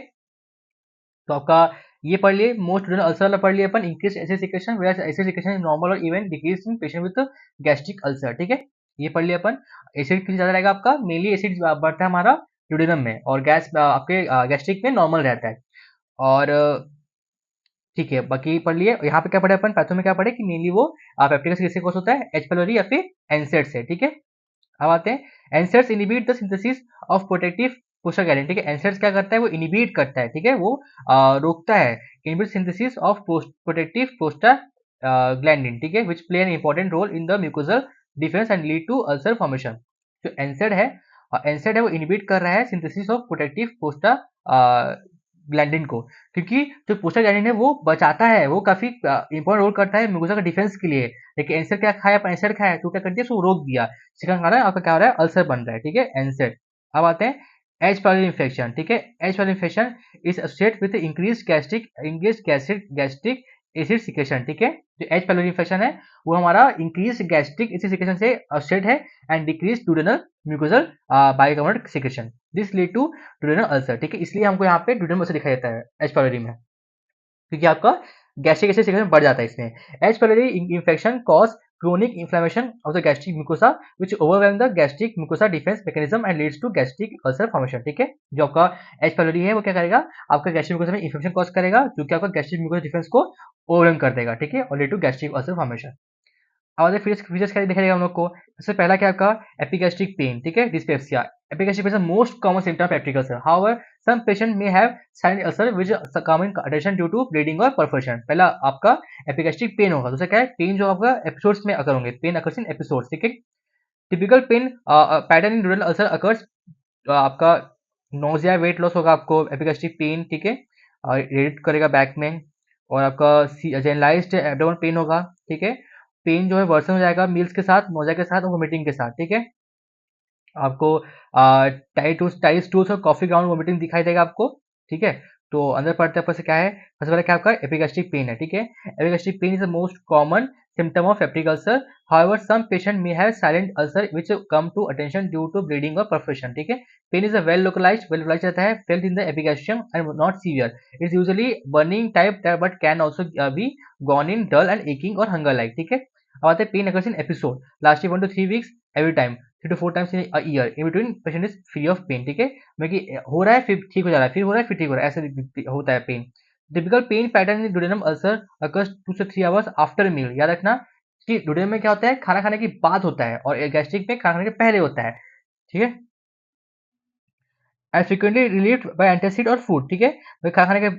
तो आपका ये पढ़ लिए, मोस्ट ड्यूरेनल अल्सर वाला पढ़ लिए अपन, increase acid secretion where acid secretion is normal और even decrease in patient with gastric ulcer, ठीक है। ये पढ़ लिए अपन। एसिड कितना ज्यादा रहेगा आपका, मेनली एसिड बढ़ता है हमारा ड्यूडेनम में, और गैस आपके गैस्ट्रिक में नॉर्मल रहता है। और ठीक है, बाकी पढ़ लिए। यहाँ पे क्या पढ़े अपन, पैथो में क्या पढ़े कि मेनली वो पेप्टिक एसिड किससे कॉज होता है, एच पाइलोरी या फिर एनसेड से, ठीक है। अब आते हैं NSAIDs inhibit the synthesis of protective prostaglandin, ठीक है। एनसेड्स क्या करता है, वो इनिबिट करता है, ठीक है, वो रोकता है inhibit synthesis of protective prostaglandin, ठीक है, which play an important role in the mucosal defence and lead to ulcer formation. जो एनसेड है वो इनिबिट कर रहा है सिंथेसिस ऑफ प्रोटेक्टिव प्रोस्टाग्लैंडिन को, क्योंकि जो प्रोस्टाग्लैंडिन है वो बचाता है, वो काफी इंपॉर्टेंट रोल करता है म्यूकोसा का डिफेंस के लिए। लेकिन एनसेड क्या खाया, एनसेड खाया तो क्या कर दिया, उसको रोक दिया, चिकन खा रहा है, आपका क्या हो रहा है, अल्सर बन रहा है, ठीक है, एनसेड। अब आते हैं एच पाइलोरी इन्फेक्शन, ठीक है। H pylori infection is associated with increase gastric acid secretion, ठीक है। जो एच पाइलोरी इन्फेक्शन है वो हमारा इंक्रीज गैस्ट्रिक एसिड सिक्रेशन से एसोसिएट है and decrease duodenal mucosal bicarbonate secretion, this lead to duodenal ulcer, ठीक है। इसलिए हमको यहाँ पे ड्यूडेनल अल्सर दिखाई देता है एच पाइलोरी में, क्योंकि आपका गैस्ट्रिक एसिड सिक्रेशन बढ़ जाता है इसमें। H pylori infection cause chronic inflammation of the gastric mucosa which overwhelm the gastric mucosa defense mechanism and leads to gastric ulcer formation, ठीक है। जो आपका एच पाइलोरी है वो क्या करेगा, आपका गैस्ट्रिक म्यूकोसा में इन्फेक्शन कॉज करेगा, जो कि आपका गैस्ट्रिक म्यूकोसा डिफेंस को ओवरवेलम कर देगा, ठीक है, और lead to gastric ulcer formation. और फीचर्स क्या दिखेगा हम लोग को, सबसे पहला क्या आपका एपिगैस्ट्रिक पेन, ठीक है, dyspepsia. Epigastric pain is the most common symptom of peptic ulcer, however some patient may have silent ulcer which come attention due to bleeding और परफोरेशन। पहला आपका एपिगैस्ट्रिक पेन होगा, दूसरा क्या है, पेन जो आपका एपिसोड्स में अकर होंगे, पेन अकर्स इन एपिसोड्स, ठीक है। Typical pen pattern in ड्यूरल ulcer occurs, आपका नोजिया, वेट लॉस होगा आपको, एपिगैस्ट्रिक पेन, ठीक है, रेडिएट करेगा बैक में, और आपका जनरलाइज्ड एब्डोमेन पेन होगा, ठीक है। पेन जो है वर्सन हो जाएगा मील्स के साथ, नोजिया के साथ और वोमिटिंग के साथ, ठीक है। आपको टाइट स्टूल्स और कॉफी ग्राउंड वोमिटिंग दिखाई देगा आपको, ठीक है। तो अंदर पढ़ते ऊपर से क्या है, सबसे पहले क्या आपका एपिगैस्ट्रिक पेन है, ठीक है। Epigastric pain is the most common symptom of peptic ulcer, however some patient may have silent ulcer which come to attention due to bleeding or perforation, ठीक है। पेन इज वेल लोकलाइज्ड रहता है, felt in the epigastrium and not severe, it is usually burning type but can also be gone in dull and aching or hunger like, ठीक है। अब आते हैं pen occurs in episode lasting 1 to 3 weeks every time, 3 to 4 times in a year, in between patient is free of pain, ठीक है। मतलब हो रहा है फिर ठीक हो जा रहा है, फिर हो रहा है फिर ठीक हो रहा है, ऐसे होता है pen. Typical pen pattern in duodenum ulcer occurs 2 to 3 hours after a meal, याद रखना कि duodenum में क्या होता है, खाना खाने के बाद होता है, और गैस्ट्रिक में खाना खाने के पहले होता है, ठीक है। And frequently relieved by antacid और फूड, ठीक है। खाना खाने के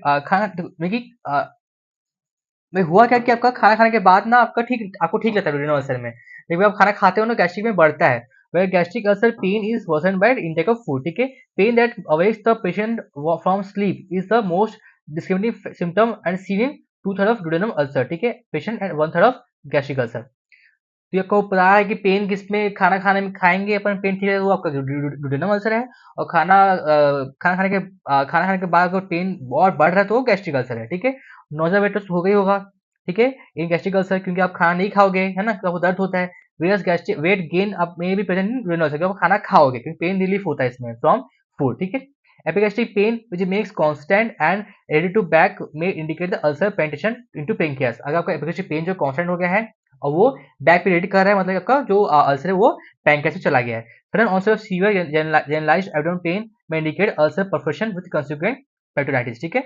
भाई हुआ क्या कि आपका खाना खाने के बाद ना आपको ठीक लगता है duodenal ulcer में, लेकिन आप खाना खाते हो ना गैस्ट्रिक में बढ़ता है, where gastric ulcer pain is worsened by intake of food. ठीक है, pain that awakes the patient from sleep is the most discriminating symptom and seen in 2/3 of duodenum ulcer. ठीक है, patient and 1/3 of gastric ulcer. तो ये आपको पता है कि पेन किसमें खाना खाने में खाएंगे अपन पेन ठीक है वो आपका डुडेनम अल्सर है, और खाना खाने के बाद अगर पेन और बढ़ रहा है तो वो गैस्ट्रिक अल्सर है। ठीक है, नोजा वेट हो गई होगा। ठीक है, इन गैस्ट्रिक अल्सर क्योंकि आप खाना नहीं खाओगे है ना, तो आपको दर्द होता है। वेरियस गैस्ट्रिक वेट गेन आप में भी प्रेजेंट इन डुडेनम अल्सर, आप खाना खाओगे क्योंकि पेन रिलीफ होता है इसमें फ्रॉम फूड। ठीक है, epigastric pain which makes constant and radiate to back may indicate the ulcer penetration into pancreas. अगर आपका एपिगैस्ट्रिक पेन जो कांस्टेंट हो गया है और वो बैक पे रेडी कर रहा है, मतलब आपका जो अल्सर है वो पैनक्रियास से चला गया है। Sudden onset of severe generalized abdominal pain may indicate ulcer perforation with consequent peritonitis. ठीक है,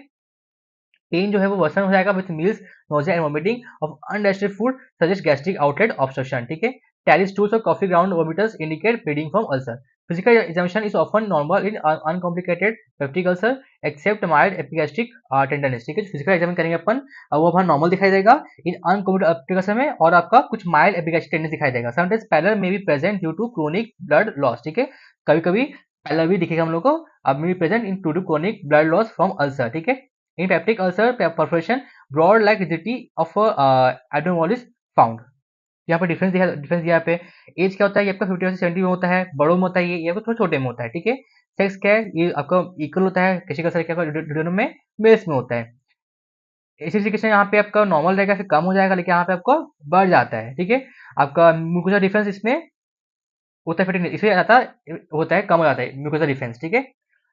पेन जो है वो वर्सन हो जाएगा with meals, nausea and vomiting of undigested food suggest gastric outlet obstruction. ठीक है, टैली स्टूल्स और coffee ground vomitus indicate bleeding from ulcer. Physical examination is often normal in uncomplicated peptic ulcer except mild epigastric tenderness. ठीक है, physical examine करेंगे अपन, वो अपना normal दिखाई देगा इन अनकॉम्प्लिकेटेड पेप्टिक अल्सर में, और आपका कुछ माइल्ड एपिगैस्ट्रिक टेंडेंस दिखाई देगा। Sometimes pallor may be present due to chronic blood loss. ठीक है, कभी कभी पैलर भी दिखेगा हम लोग को, अब may be present in to chronic blood loss from ulcer. ठीक है, in peptic ulcer perforation board like rigidity of abdominal is found. यहाँ पे डिफरेंस दिया पे। एज क्या होता है, ये आपका 50 से 70 में होता है, बड़ों में होता है, ये आपको थोड़ा छोटे में होता है। ठीक है, सेक्स क्या है, ये आपका इक्वल होता है, किसी का क्या डुडेनम में मेल्स में होता है। इसी तरीके से यहाँ पे आपका नॉर्मल रहेगा, फिर कम हो जाएगा, लेकिन यहाँ पे आपको बढ़ जाता है। ठीक है, आपका म्यूकोसा डिफरेंस इसमें होता है, फिटिंग इसमें आता होता है, कम हो जाता है म्यूकोसा डिफरेंस। ठीक है,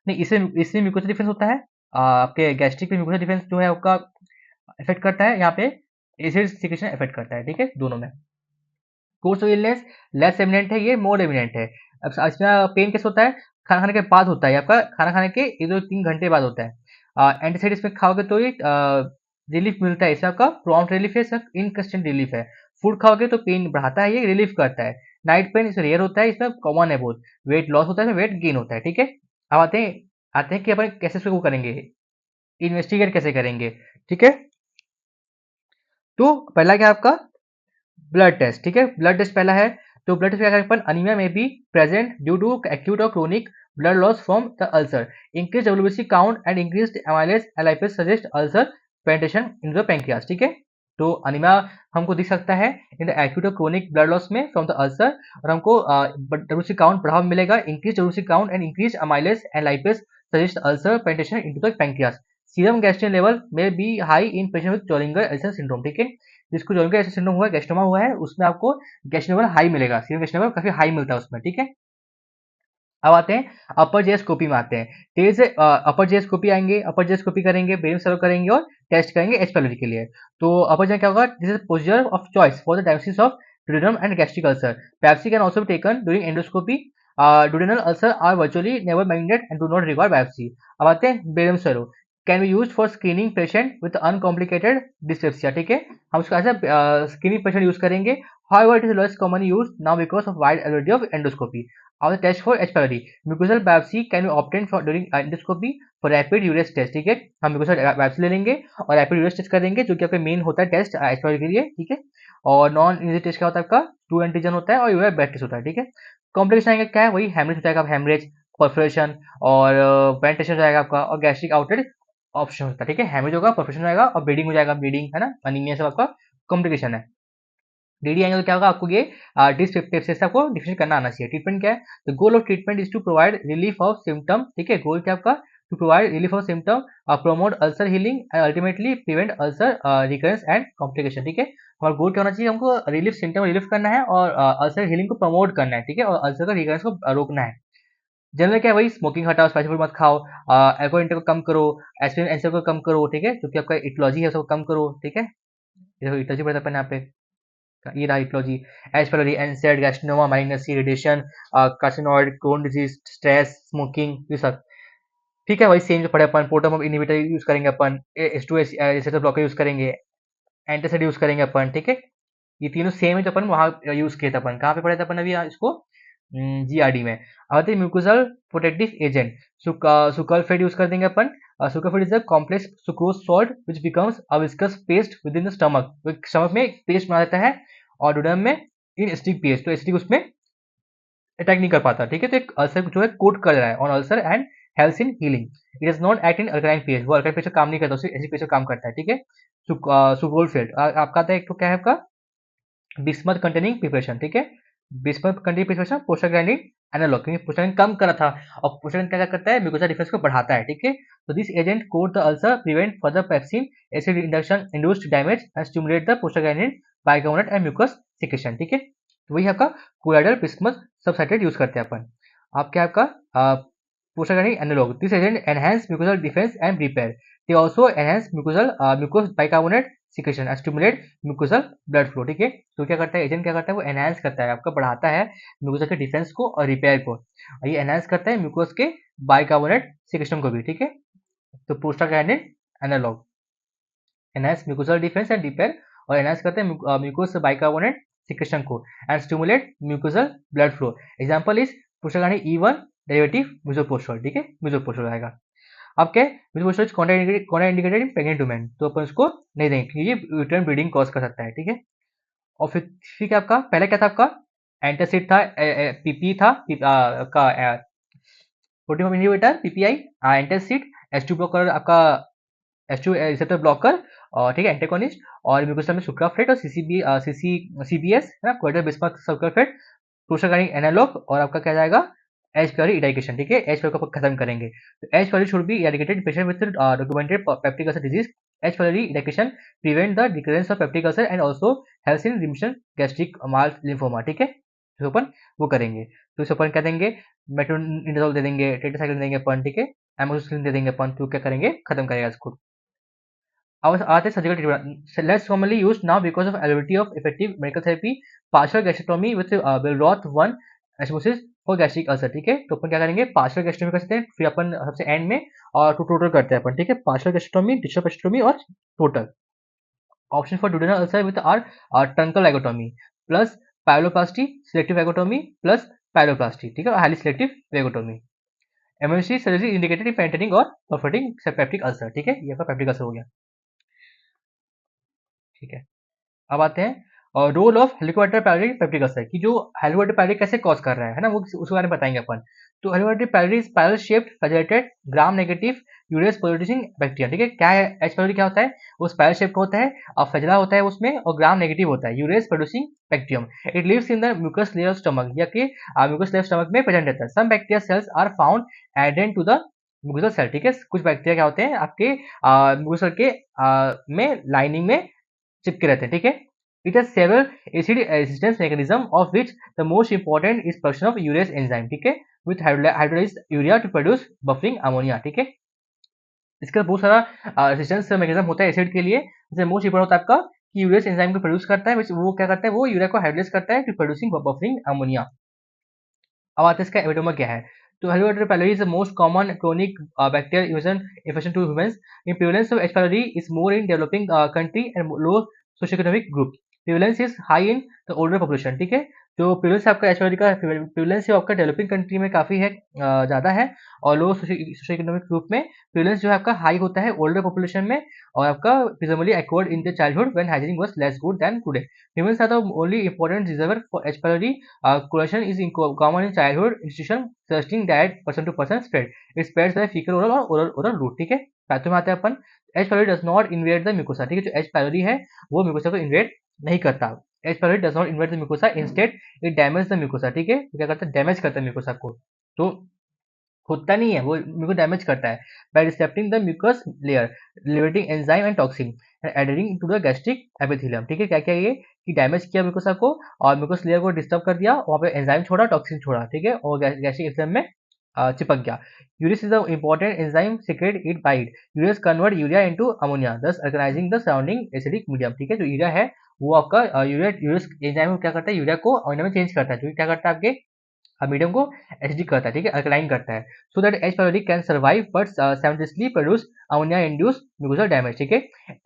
नहीं इसमें म्यूकोसा डिफरेंस होता है, आपके गैस्ट्रिक में म्यूकोसा डिफरेंस जो है आपका इफेक्ट करता है, यहाँ पे एसिड सिक्रेशन इफेक्ट करता है। ठीक है, दोनों में course of illness less eminent है, ये मोर एमिनेंट है। अब इसमें पेन कैसे होता है, खाना खाने के बाद होता है, आपका खाना खाने के 1-3 घंटे बाद होता है। एंटीसाइड इसमें खाओगे तो ये रिलीफ मिलता है, इसमें आपका प्रॉम्प्ट रिलीफ है, सिर्फ इनकंस्टेंट रिलीफ है। फूड खाओगे तो पेन बढ़ाता है, ये रिलीफ करता है। नाइट पेन इसमें रेयर होता है, इसमें कॉमन है बहुत। वेट लॉस होता है, वेट गेन होता है। ठीक है, अब आते हैं कि अपन कैसे इसको करेंगे, इन्वेस्टिगेट कैसे करेंगे। ठीक है, तो पहला क्या आपका ब्लड टेस्ट। ठीक है, ब्लड टेस्ट पहला है, तो ब्लड टेस्ट क्या करें अपन, anemia may be present due to acute और chronic blood loss from the ulcer, increase WBC count and increase amylase and lipase suggest ulcer penetration in the pancreas. ठीक है, तो अनीमिया हमको दिख सकता है इन द एक्यूट और chronic blood loss में फ्रॉम द अल्सर, और हमको डब्ल्यूबीसी काउंट बढ़ाव मिलेगा, increase WBC count and increase amylase and lipase suggest ulcer penetration into the pancreas. Serum gastrin level may be high in patient with Zollinger Ellison syndrome. ठीक है, जिसको Zollinger Ellison syndrome हुआ है, गैस्ट्रोमा हुआ है, उसमें आपको गैस्ट्रिन लेवल हाई मिलेगा, सीरम गैस्ट्रिन लेवल काफी हाई मिलता है उसमें। ठीक है, अब आते हैं अपर जेस्कोपी में आते हैं। तेज से अपर जेस्कोपी आएंगे, अपर जेस्कोपी करेंगे, ब्रेन सर्व करेंगे और टेस्ट करेंगे एच पैलोरी के लिए। तो अपर जेस क्या होगा, this is position of choice for the diagnosis of duodenum and gastric ulcer. Biopsy can also be taken during endoscopy. Duodenal ulcer are virtually never malignant and do not require biopsy. अब आते हैं बेरम सरो, can be use for screening patient with uncomplicated dyspepsia. ठीक है, हम उसको as screening patient use करेंगे। However, it is less commonly used now because of wide availability of endoscopy. Our test for H. pylori, mucosal biopsy can be obtained for during endoscopy for rapid urease test. ठीक है, हम mucosal biopsy ले लेंगे और rapid urease test करेंगे, जो कि आपका मेन होता है टेस्ट H. pylori के लिए। ठीक है, और नॉन इन्वेजिव टेस्ट क्या होता है आपका, 2 एंटीजन होता है और यूरिया ब्लड टेस्ट होता है। ठीक है, कॉम्प्लिकेशन आएगा क्या है, वही हेमरेज हो जाएगा, हेमरेज, परफोरेशन और पेनिट्रेशन हो जाएगा आपका, और गैस्ट्रिक आउटलेट ऑप्शन होता है। ठीक है, हेमरेज होगा, परफोरेशन होगा और ब्लीडिंग हो जाएगा, ब्लीडिंग है ना, अनीमिया सब आपका कॉम्प्लिकेशन है। डीडी आएंगे तो क्या होगा, आपको ये डिस्पेप्सिया से आपको डिफरेंशिएट करना आना चाहिए। ट्रीटमेंट क्या है, the goal of treatment is to provide relief of symptom. ठीक है, गोल क्या आपका, to provide relief of symptom, promote ulcer healing and ultimately prevent ulcer recurrence and complication. ठीक है, हमारा गोल क्या होना चाहिए, हमको रिलीफ सिम्टम रिलीफ करना है और अल्सर हीलिंग को प्रमोट करना है। ठीक है, और अल्सर का रिकरेंस को रोकना है। जनरल क्या है, वही स्मोकिंग हटाओ, स्पाइसी फूड मत खाओ, अल्कोहल इंटेक को कम करो, एस्पिरिन एंसर को कम करो। ठीक है, जो कि आपका इटोलॉजी है उसको कम करो। ठीक है, देखो इटोलॉजी पड़ता है यहाँ पे, ये रहा etiology, H pylori, NSAID, gastrinoma, malignancy, radiation, carcinoid, Crohn disease, stress, smoking, ये सब। ठीक है, वही सेम जो पढ़े अपन, पोटोम इनहिबिटर यूज करेंगे अपन, H2S रिसेप्टर ब्लॉकर यूज करेंगे, एंटासिड यूज करेंगे अपन। ठीक है, ये तीनों सेम है जो अपन वहां यूज किए थे, अपन कहाँ पे पढ़े थे अपन अभी इसको, जीआरडी में। आते mucosal protective agent, sucralfate use कर देंगे अपन। Sucralfate is a complex sucrose salt which becomes a viscous paste within the stomach, stomach में पेस्ट बना देता है और डोडम में इन एसिडिक पेस्ट, तो एसिडिक उसमें अटैक नहीं कर पाता, ठीक है। तो एक अल्सर जो है कोट कर रहा है on ulcer and helps in healing. It does not act in alkaline pH, वो अल्कलाइन पीएच काम नहीं करता, सिर्फ एसिडिक पीएच काम करता है, ठीक है। सुगोल्फेट आपका आता है, एक तो क्या है आपका बिस्मथ कंटेनिंग प्रिपरेशन, ठीक है। Bismuth containing preparation prostaglandin analogue, क्योंकि प्रोस्टाग्लैंडिन कम कर रहा था और प्रोस्टाग्लैंडिन क्या करता है, म्यूकोसा डिफेंस को बढ़ाता है, ठीक है। तो this agent coat the ulcer, prevent further pepsin acid induction induced damage and stimulate the prostaglandin bicarbonate and mucus secretion, ठीक है। तो वही आपका कोलाइडल बिस्मथ सबसाइट्रेट यूज करते हैं अपन। आप क्या आपका prostaglandin analogue, this agent enhance mucosal defence and repair. They also enhance mucus bicarbonate secretion and stimulate mucosal blood flow, ठीक है। तो क्या करता है एजेंट, क्या करता है वो एनहांस करता है, आपका बढ़ाता है म्यूकोसा के डिफेंस को और रिपेयर को, और ये एनहांस करता है म्यूकोस के बाइकार्बोनेट सिक्रेशन को भी, ठीक है। तो prostaglandin analogue enhance mucosal defence and repair, और एनहांस करते हैं म्यूकोस बाइकार्बोनेट सिक्रेशन को and stimulate mucosal blood flow. Example is prostaglandin E1 derivative misoprostol, ठीक है, मिसोप्रोस्टोल आएगा। अब क्या है misoprostol contraindicated in pregnant women, तो अपन उसको नहीं देंगे क्योंकि ये यूटरन ब्लीडिंग कॉज कर सकता है, ठीक है। और फिर क्या आपका पहले क्या था आपका एंटासिड था, पीपी था, आपका protein inhibitor PPI, antacid, H2 blocker आपका H2 रिसेप्टर ब्लॉकर, और ठीक है एंटेगोनिस्ट, और म्यूकोसा में सुक्राफेट और सीबीएस है ना, कोएडल बिस्मथ सुक्राफेट, प्रोस्टाग्लैंडिन एनालॉग, और आपका क्या जाएगा एच पीआरडी इराडिकेशन, ठीक है। एच पीआरडी को खत्म करेंगे, तो H PRD should be eradicated patient with documented peptic ulcer disease. H PRD eradication prevent the recurrence of peptic ulcer and also helps in remission gastric mall lymphoma, ठीक है। तो अपन वो करेंगे, तो इसे अपन क्या देंगे, मेट्रोनिडाजोल दे देंगे, टेट्रासाइक्लिन देंगे अपन, ठीक है, एमोक्सिसिलिन दे देंगे अपन, तो क्या करेंगे खत्म करेगा इसको। अब आते हैं surgical treatment, less commonly use now because of availability of effective medical therapy, partial gastrectomy with Billroth 1 anastomosis for gastric ulcer, ठीक है। तो अपन क्या करेंगे पार्शियल गैस्ट्रेक्टोमी कर सकते हैं, फिर अपन सबसे एंड में और टोटल करते हैं अपन, ठीक है, पार्शियल गैस्ट्रेक्टोमी, डिस्टल गैस्ट्रेक्टोमी और total. Option for duodenal ulcer with are truncal vagotomy plus pyloroplasty, selective vagotomy plus pyloroplasty, ठीक है, हाईली सिलेक्टिव वैगोटोमी। एमएमसी सर्जरी इंडिकेटेड इन पेंटेनिंग और परफोरेटिंग पेप्टिक अल्सर, ठीक है, ये आपका पेप्टिक अल्सर हो गया, ठीक है। अब आते हैं और role of Helicobacter pylori peptic ulcer, कि जो हेलिकोबाक्टर पायलोरी कैसे कॉज कर रहा है ना, वो उसके बारे में बताएंगे अपन। तो Helicobacter pylori spiral shaped flagellated gram negative urease producing bacteria, ठीक है। क्या है एच पायलोरी, क्या होता है वो स्पाइरल शेप का होता है और फ्लैजेला होता है उसमें, और ग्राम नेगेटिव होता है, urease producing bacterium. It lives in the mucus layer of stomach, या कि म्यूकस लेयर स्टमक में प्रेजेंट रहता है। Some bacteria cells are found adherent to the mucosal cell, ठीक है। कुछ बैक्टीरिया क्या होते हैं आपके म्यूकोसल के में लाइनिंग में चिपके रहते हैं, ठीक है। It has several acid resistance mechanism of which the most important is production of urease enzyme, ठीक है, with hydrolyzed urea to produce buffering ammonia, ठीक है। इसका बहुत सारा रेजिस्टेंस मैकेनिज्म होता है एसिड के लिए, जैसे मोस्ट इंपोर्टेंट होता है आपका कि यूरेस एंजाइम को प्रोड्यूस करता है, वो क्या करता है वो यूरिया को हाइड्रोलाइज करता है टू प्रोड्यूसिंग बफरिंग अमोनिया। अब आते हैं इसका एपिडोमा क्या है, तो Helicobacter pylori is the most common chronic bacterial infection to humans. In prevalence of H pylori is more in developing country and low socioeconomic group. Prevalence is high in the older population, ठीक है। जो prevalence आपका H pylori का prevalence है आपका developing country में काफी है, ज्यादा है, और लो सोशियोइकोनॉमिक ग्रुप में प्रेवलेंस जो है आपका हाई होता है ओल्डर पॉपुलेशन में, और आपका presumably acquired in the childhood when hygiene was less good than today. Humans are the only important reservoir for H pylori. Coagulation is common in childhood institution, suggesting that person to person spread. It spreads by fecal oral और oral route, ठीक है। Patho में आते हैं अपन, H pylori does not invade the mucosa, ठीक है, जो H pylori है वो म्यूकोसा को इन्वेड नहीं करता। H pylori does not invade the mucosa, instead it damages the mucosa, ठीक है, तो क्या करता है डैमेज करता है म्यूकोसा को, तो होता नहीं है वो म्यूको डैमेज करता है by disturbing the mucus layer, liberating enzyme and toxin adding to the gastric epithelium, ठीक है। क्या क्या ये कि डैमेज किया म्यूकोसा को और म्यूकस लेयर को डिस्टर्ब कर दिया, वहाँ पे एंजाइम छोड़ा, टॉक्सिन छोड़ा, ठीक है, और गैस्ट्रिक एपिथेलियम में चिपक गया। Urease is the important enzyme secreted by it. Urease convert urea into ammonia thus alkalizing the surrounding acidic medium, ठीक है। जो यूरिया है वो आपका यूरिस एंजाइम क्या करता है यूरिया को अमोनिया में चेंज करता है, जो क्या करता है आपके मीडियम को एसिडिक करता है, ठीक है, अल्कलाइन करता है, so that H pylori can survive but simultaneously produce ammonia induce mucosa damage, ठीक है।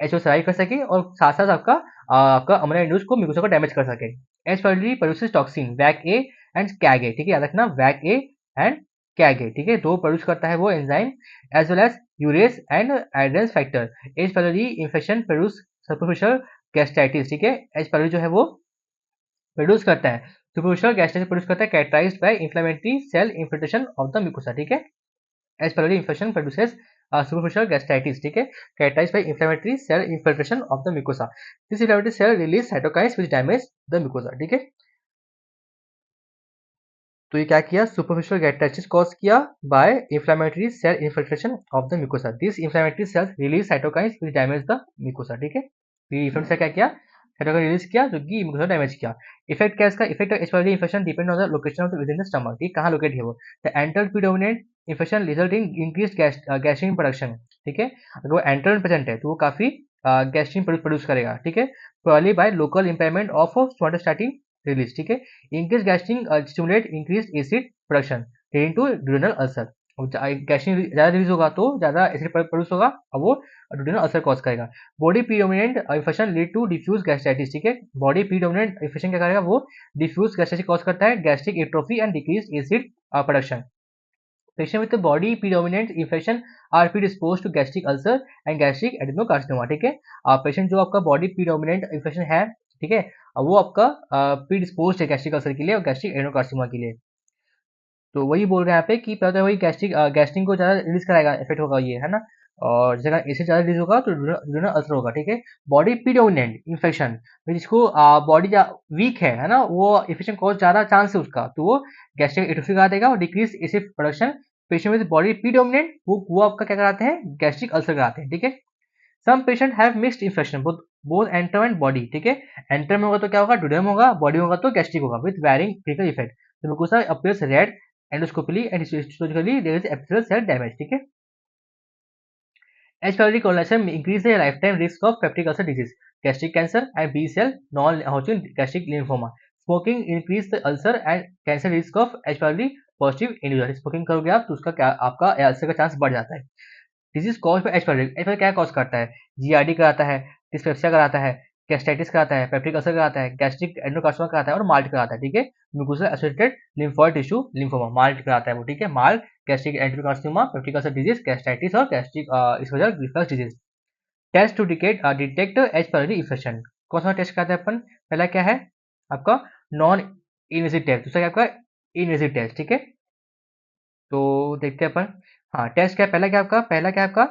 H को सर्वाइव कर सके और साथ साथ आपका अमोनिया इंड्यूस को म्यूकोसा को डैमेज कर सके। H pylori produces toxin VacA and CagA, ठीक है, याद रखना वैक-ए एंड कैग-ए, ठीक है, दो प्रोड्यूस करता है वो enzyme, as well as urease and adherence factor. H pylori infection produce superficial gastritis, ठीक है, H pylori जो है वो प्रोड्यूस करता है सुपरफिशियल गैस्ट्राइटिस प्रोड्यूस करता है characterized by inflammatory cell infiltration of the mucosa, ठीक है। H pylori infection produces superficial gastritis, ठीक है, characterized by inflammatory cell infiltration of the mucosa. This inflammatory cell release cytokines which damage the mucosa, ठीक है। तो ये क्या किया, सुपरफिशियल गैस्ट्राइटिस कॉज किया by inflammatory cell infiltration of the mucosa. This inflammatory cells release cytokines which damage the mucosa, ठीक है। ये इफेक्ट से क्या किया, साइटोकाइन रिलीज किया जो कि म्यूकोसा डैमेज किया। इफेक्ट क्या इसका, इफेक्ट ऑफ एच पीली infection depend on the location of the with in the stomach, ठीक, कहां लोकेट है वो। The enter predominant infection result in increased gastrin production, ठीक है। अगर वो एंटर प्रेजेंट है तो वो काफी गैस्ट्रिन प्रोड्यूस करेगा, ठीक है। Probably by local impairment of somatostatin release, ठीक है। Increase gastrin stimulate increase acid production leading to duodenal ulcer. Gastrin ज्यादा रिलीज होगा तो ज्यादा एसिड प्रोड्यूस होगा और वो ड्यूडेनल अल्सर कॉज करेगा। Body predominant infection lead to diffuse gastritis, ठीक है। बॉडी प्रीडोमिनेंट इन्फेक्शन क्या करेगा, वो डिफ्यूज गैस्ट्राइटिस कॉज करता है, gastric atrophy and decrease acid production. Patient with a body predominant infection are predisposed to gastric ulcer and gastric adenocarcinoma, ठीक है। Patient जो आपका बॉडी प्रीडोमिनेंट इन्फेक्शन है, ठीक है, वो आपका प्रीडिस्पोज है गैस्ट्रिक अल्सर के लिए और गैस्ट्रिक एडनोकार्सिनोमा के लिए। तो वही बोल रहे हैं यहाँ पे कि पहले वही गैस्ट्रिक को ज़्यादा रिलीज कराएगा, इफेक्ट होगा ये, है ना। और जगह एसिड ज़्यादा रिलीज होगा तो ड्यूडेनल अल्सर होगा, ठीक है। बॉडी प्रीडोमिनेंट इन्फेक्शन जिसको बॉडी वीक है ना, वो इन्फेक्शन कॉज ज़्यादा चांस है उसका, तो वो गैस्ट्रिक एट्रोफी करा देगा और decrease acid production. Patient with body predominant वो आपका क्या कराते हैं, गैस्ट्रिक अल्सर कराते हैं, ठीक है। Some patient have mixed infection both antrum and body, ठीक है। एंटरम होगा तो क्या होगा, ड्यूडेनम होगा, बॉडी होगा तो गैस्ट्रिक होगा विद वैरिंग क्लिनिकल इफेक्ट। तो mucosa appears red endoscopically and histologically there is epithelial cell damage, ठीक है। H. pylori colonization increase the lifetime risk of peptic ulcer disease, gastric cancer and B cell non-Hodgkin gastric lymphoma. Smoking increase the ulcer and cancer risk of H. pylori positive individual. Smoking करोगे आप तो उसका क्या आपका ulcer का chance बढ़ जाता है। Disease cause by H pylori, H pylori क्या कॉज करता है, जीआरडी कराता है, डिस्पेप्सिया कराता है, गैस्ट्राइटिस कराता है, पेप्टिक अल्सर कराता है, गैस्ट्रिक एडनोकार्सिनोमा कराता है और माल्ट कराता है, ठीक है। Mucosa associated lymphoid tissue lymphoma MALT कराता है वो, ठीक है। MALT, gastric adenocarcinoma, peptic ulcer disease, gastritis और गैस्ट्रिक इस वजह reflux disease. Test to detect H pylori infection, कौन सा टेस्ट करते हैं अपन, पहला क्या है आपका नॉन इन्वेसिव टेस्ट, दूसरा क्या आपका इन्वेसिव टेस्ट, ठीक है। तो देखते हैं अपन, हाँ टेस्ट क्या पहला क्या आपका, पहला क्या आपका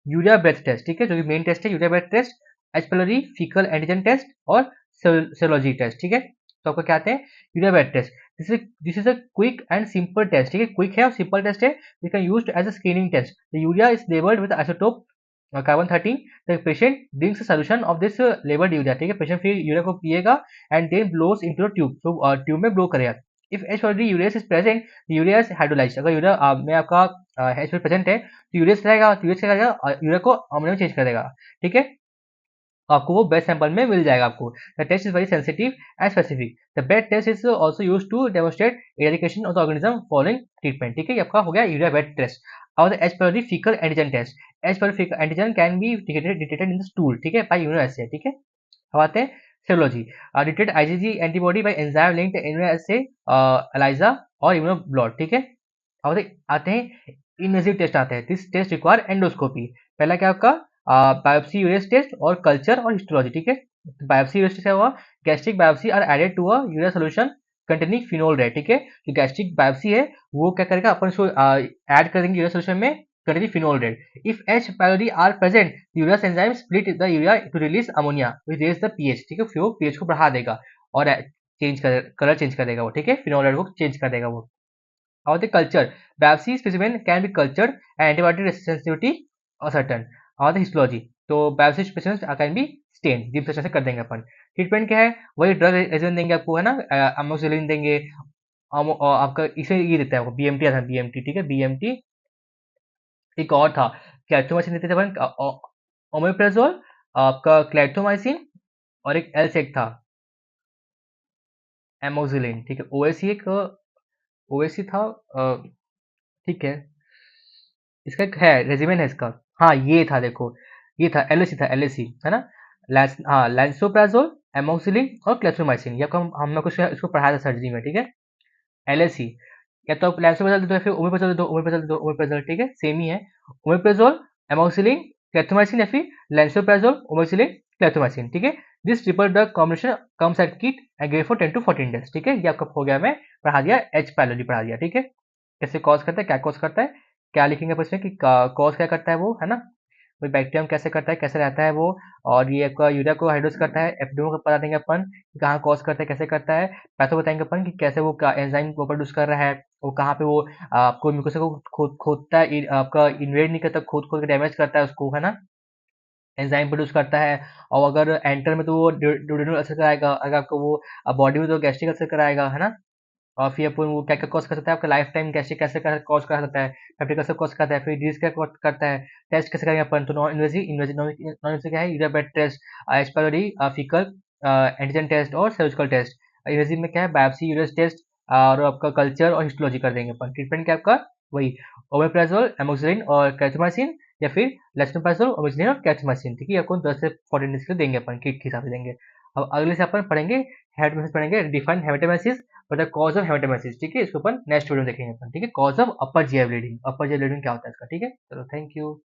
यूरिया ब्रेथ टेस्ट, ठीक है, जो कि मेन टेस्ट है urea breath test, H pylori faecal antigen test और सेरोलॉजी टेस्ट, ठीक है। तो आपको क्या आते हैं, urea breath test, this is a quick and simple test, ठीक है, क्विक है और सिंपल टेस्ट है, this can used as a screening test. The urea is labelled with isotope carbon 13, the patient drinks a solution of this labelled urea, ठीक है, patient फिर urea को पिएगा and then blows into the tube, तो tube में blow करेगा। If H. pylori urease is present, urea is hydrolysed, अगर urea में आपका H. pylori प्रेजेंट है तो यूरियस रहेगा, तो यूरियस क्या करेगा, यूरिया को अमोनिया में चेंज कर देगा, ठीक है। आपको वो बेस्ट सैंपल में मिल जाएगा आपको। The test is very sensitive and specific. The breath test is also use to demonstrate eradication of the organism following treatment, ठीक है, ये आपका हो गया यूरिया बेड टेस्ट। और the H pylori faecal antigen test, H pylori faecal antigen can be detected in the stool, ठीक है, by immunoassay, ठीक है। अब आते हैं serology, detect IgG antibody by enzyme linked immunoassay ELISA और इम्यूनोब्लॉट, ठीक है। अब आते हैं इन्वेसिव टेस्ट आते हैं, दिस टेस्ट रिक्वायर एंडोस्कोपी। पहला क्या आपका बायोप्सी यूरियस टेस्ट और कल्चर और हिस्टोलॉजी, ठीक है। बायोप्सी यूरियस टेस्ट क्या हुआ, gastric biopsy are added to a urea solution containing phenol red, ठीक है। जो गैस्ट्रिक बायोप्सी है वो क्या करेगा, अपन उसको ऐड कर देंगे यूरिया सॉल्यूशन में containing phenol red. If H pylori are present, urease enzyme split the urea to release ammonia which raise the pH, ठीक है, फिर वो पीएच को बढ़ा देगा और चेंज कर कलर चेंज कर देगा वो, ठीक है, फिनोल रेड को चेंज कर देगा वो। और the culture biopsy specimen can be cultured and antibiotic sensitivity ascertain. और द हिस्टोलॉजी, तो biopsy specimen can be stain, जिप से कर देंगे अपन। ट्रीटमेंट क्या है, वही ड्रग रेजिन देंगे आपको, है ना, अमोक्सिलिन देंगे, आपका इसे ये देता है आपको बीएमटी आता है, बीएमटी, ठीक है, बीएमटी। एक और था क्लैट्रोमाइसिन देते थे अपन, ओमेप्राजोल, आपका क्लैट्रोमाइसिन और एक एल्सेक था एमोक्सिलिन, ठीक है। ओएसी एक ओएसी था, ठीक है, इसका एक है रेजिमेंट है इसका, हाँ ये था देखो, ये था एलएसी, था एलएसी, है ना। हाँ लैंसोप्राजोल, एमोक्सिलिन और क्लेथ्रोमाइसिन, ये हम कुछ इसको पढ़ाया था सर्जरी में, ठीक है। एलएसी या तो लैंसोप्राजोल दे दो या फिर ओमेप्राजोल दे दो, ओमेप्राजोल दे दो, ओमेप्राजोल, ठीक है, सेम ही है। ओमेप्राजोल, एमोक्सिलिन, क्लेथ्रोमाइसिन या फिर लैंसोप्राजोल, ओमेक्सिलिन, क्लेथोमाइसिन, ठीक है। This triple drug combination comes at kit and give for 10 to 14 days, ठीक है। ये आपका हो गया, मैं पढ़ा दिया, एच पायलोजी पढ़ा दिया, ठीक है। कैसे कॉज करता है, क्या कॉज करता है, क्या लिखेंगे आप इसमें कि कॉज क्या करता है वो, है ना। कोई बैक्टीरियम कैसे करता है, कैसे रहता है वो, और ये आपका यूरिया को हाइड्रोस करता है, एफडीओ को बता देंगे अपन कि कहाँ कॉज करता है, कैसे करता है। पैथो बताएंगे अपन कि कैसे वो एंजाइम को प्रोड्यूस कर रहा है, वो कहाँ पे वो आपको म्यूकोसा को खोदता है, आपका इन्वेड नहीं करता, खोद खोद के डैमेज करता है उसको, है ना। एंजाइम प्रोड्यूस करता है, और अगर एंटर में तो वो ड्यूडेनल असर कराएगा, अगर आपको वो बॉडी में तो गैस्ट्रिक असर कराएगा, है ना। और फिर अपन वो क्या क्या कॉज कर सकता है, आपका लाइफ टाइम गैस्ट्रिक कैसे कॉज कर सकता है, पेप्टिक असर कॉज करता है, फिर डिजीज क्या cause करता है, टेस्ट कैसे करेंगे अपन, तो non invasive invasive non invasive क्या है, यूरिया ब्लड टेस्ट, एस्पायरोडी फीकल एंटीजन टेस्ट और सर्जिकल टेस्ट। इन्वेजिव में क्या है, बायोप्सी, यूरियस टेस्ट और आपका कल्चर और हिस्टोलॉजी कर देंगे अपन। ट्रीटमेंट क्या आपका वही ओमेप्राजोल, एमोक्सिलिन और कैथोमाइसिन, या फिर लेस्टोप्राजोल, ओमेक्सिलिन और कैथोमाइसिन, ठीक है। आपको 10 से 14 डेज के लिए देंगे अपन, किट के हिसाब से देंगे। अब अगले से अपन पढ़ेंगे हेमेटोमेसिस, पढ़ेंगे डिफाइन हेमेटोमेसिस और द कॉज ऑफ हेमेटोमेसिस, ठीक है। इसको अपन नेक्स्ट वीडियो में देखेंगे अपन, ठीक है। Cause of upper GI bleeding, upper GI bleeding क्या होता है इसका, ठीक है। चलो थैंक यू।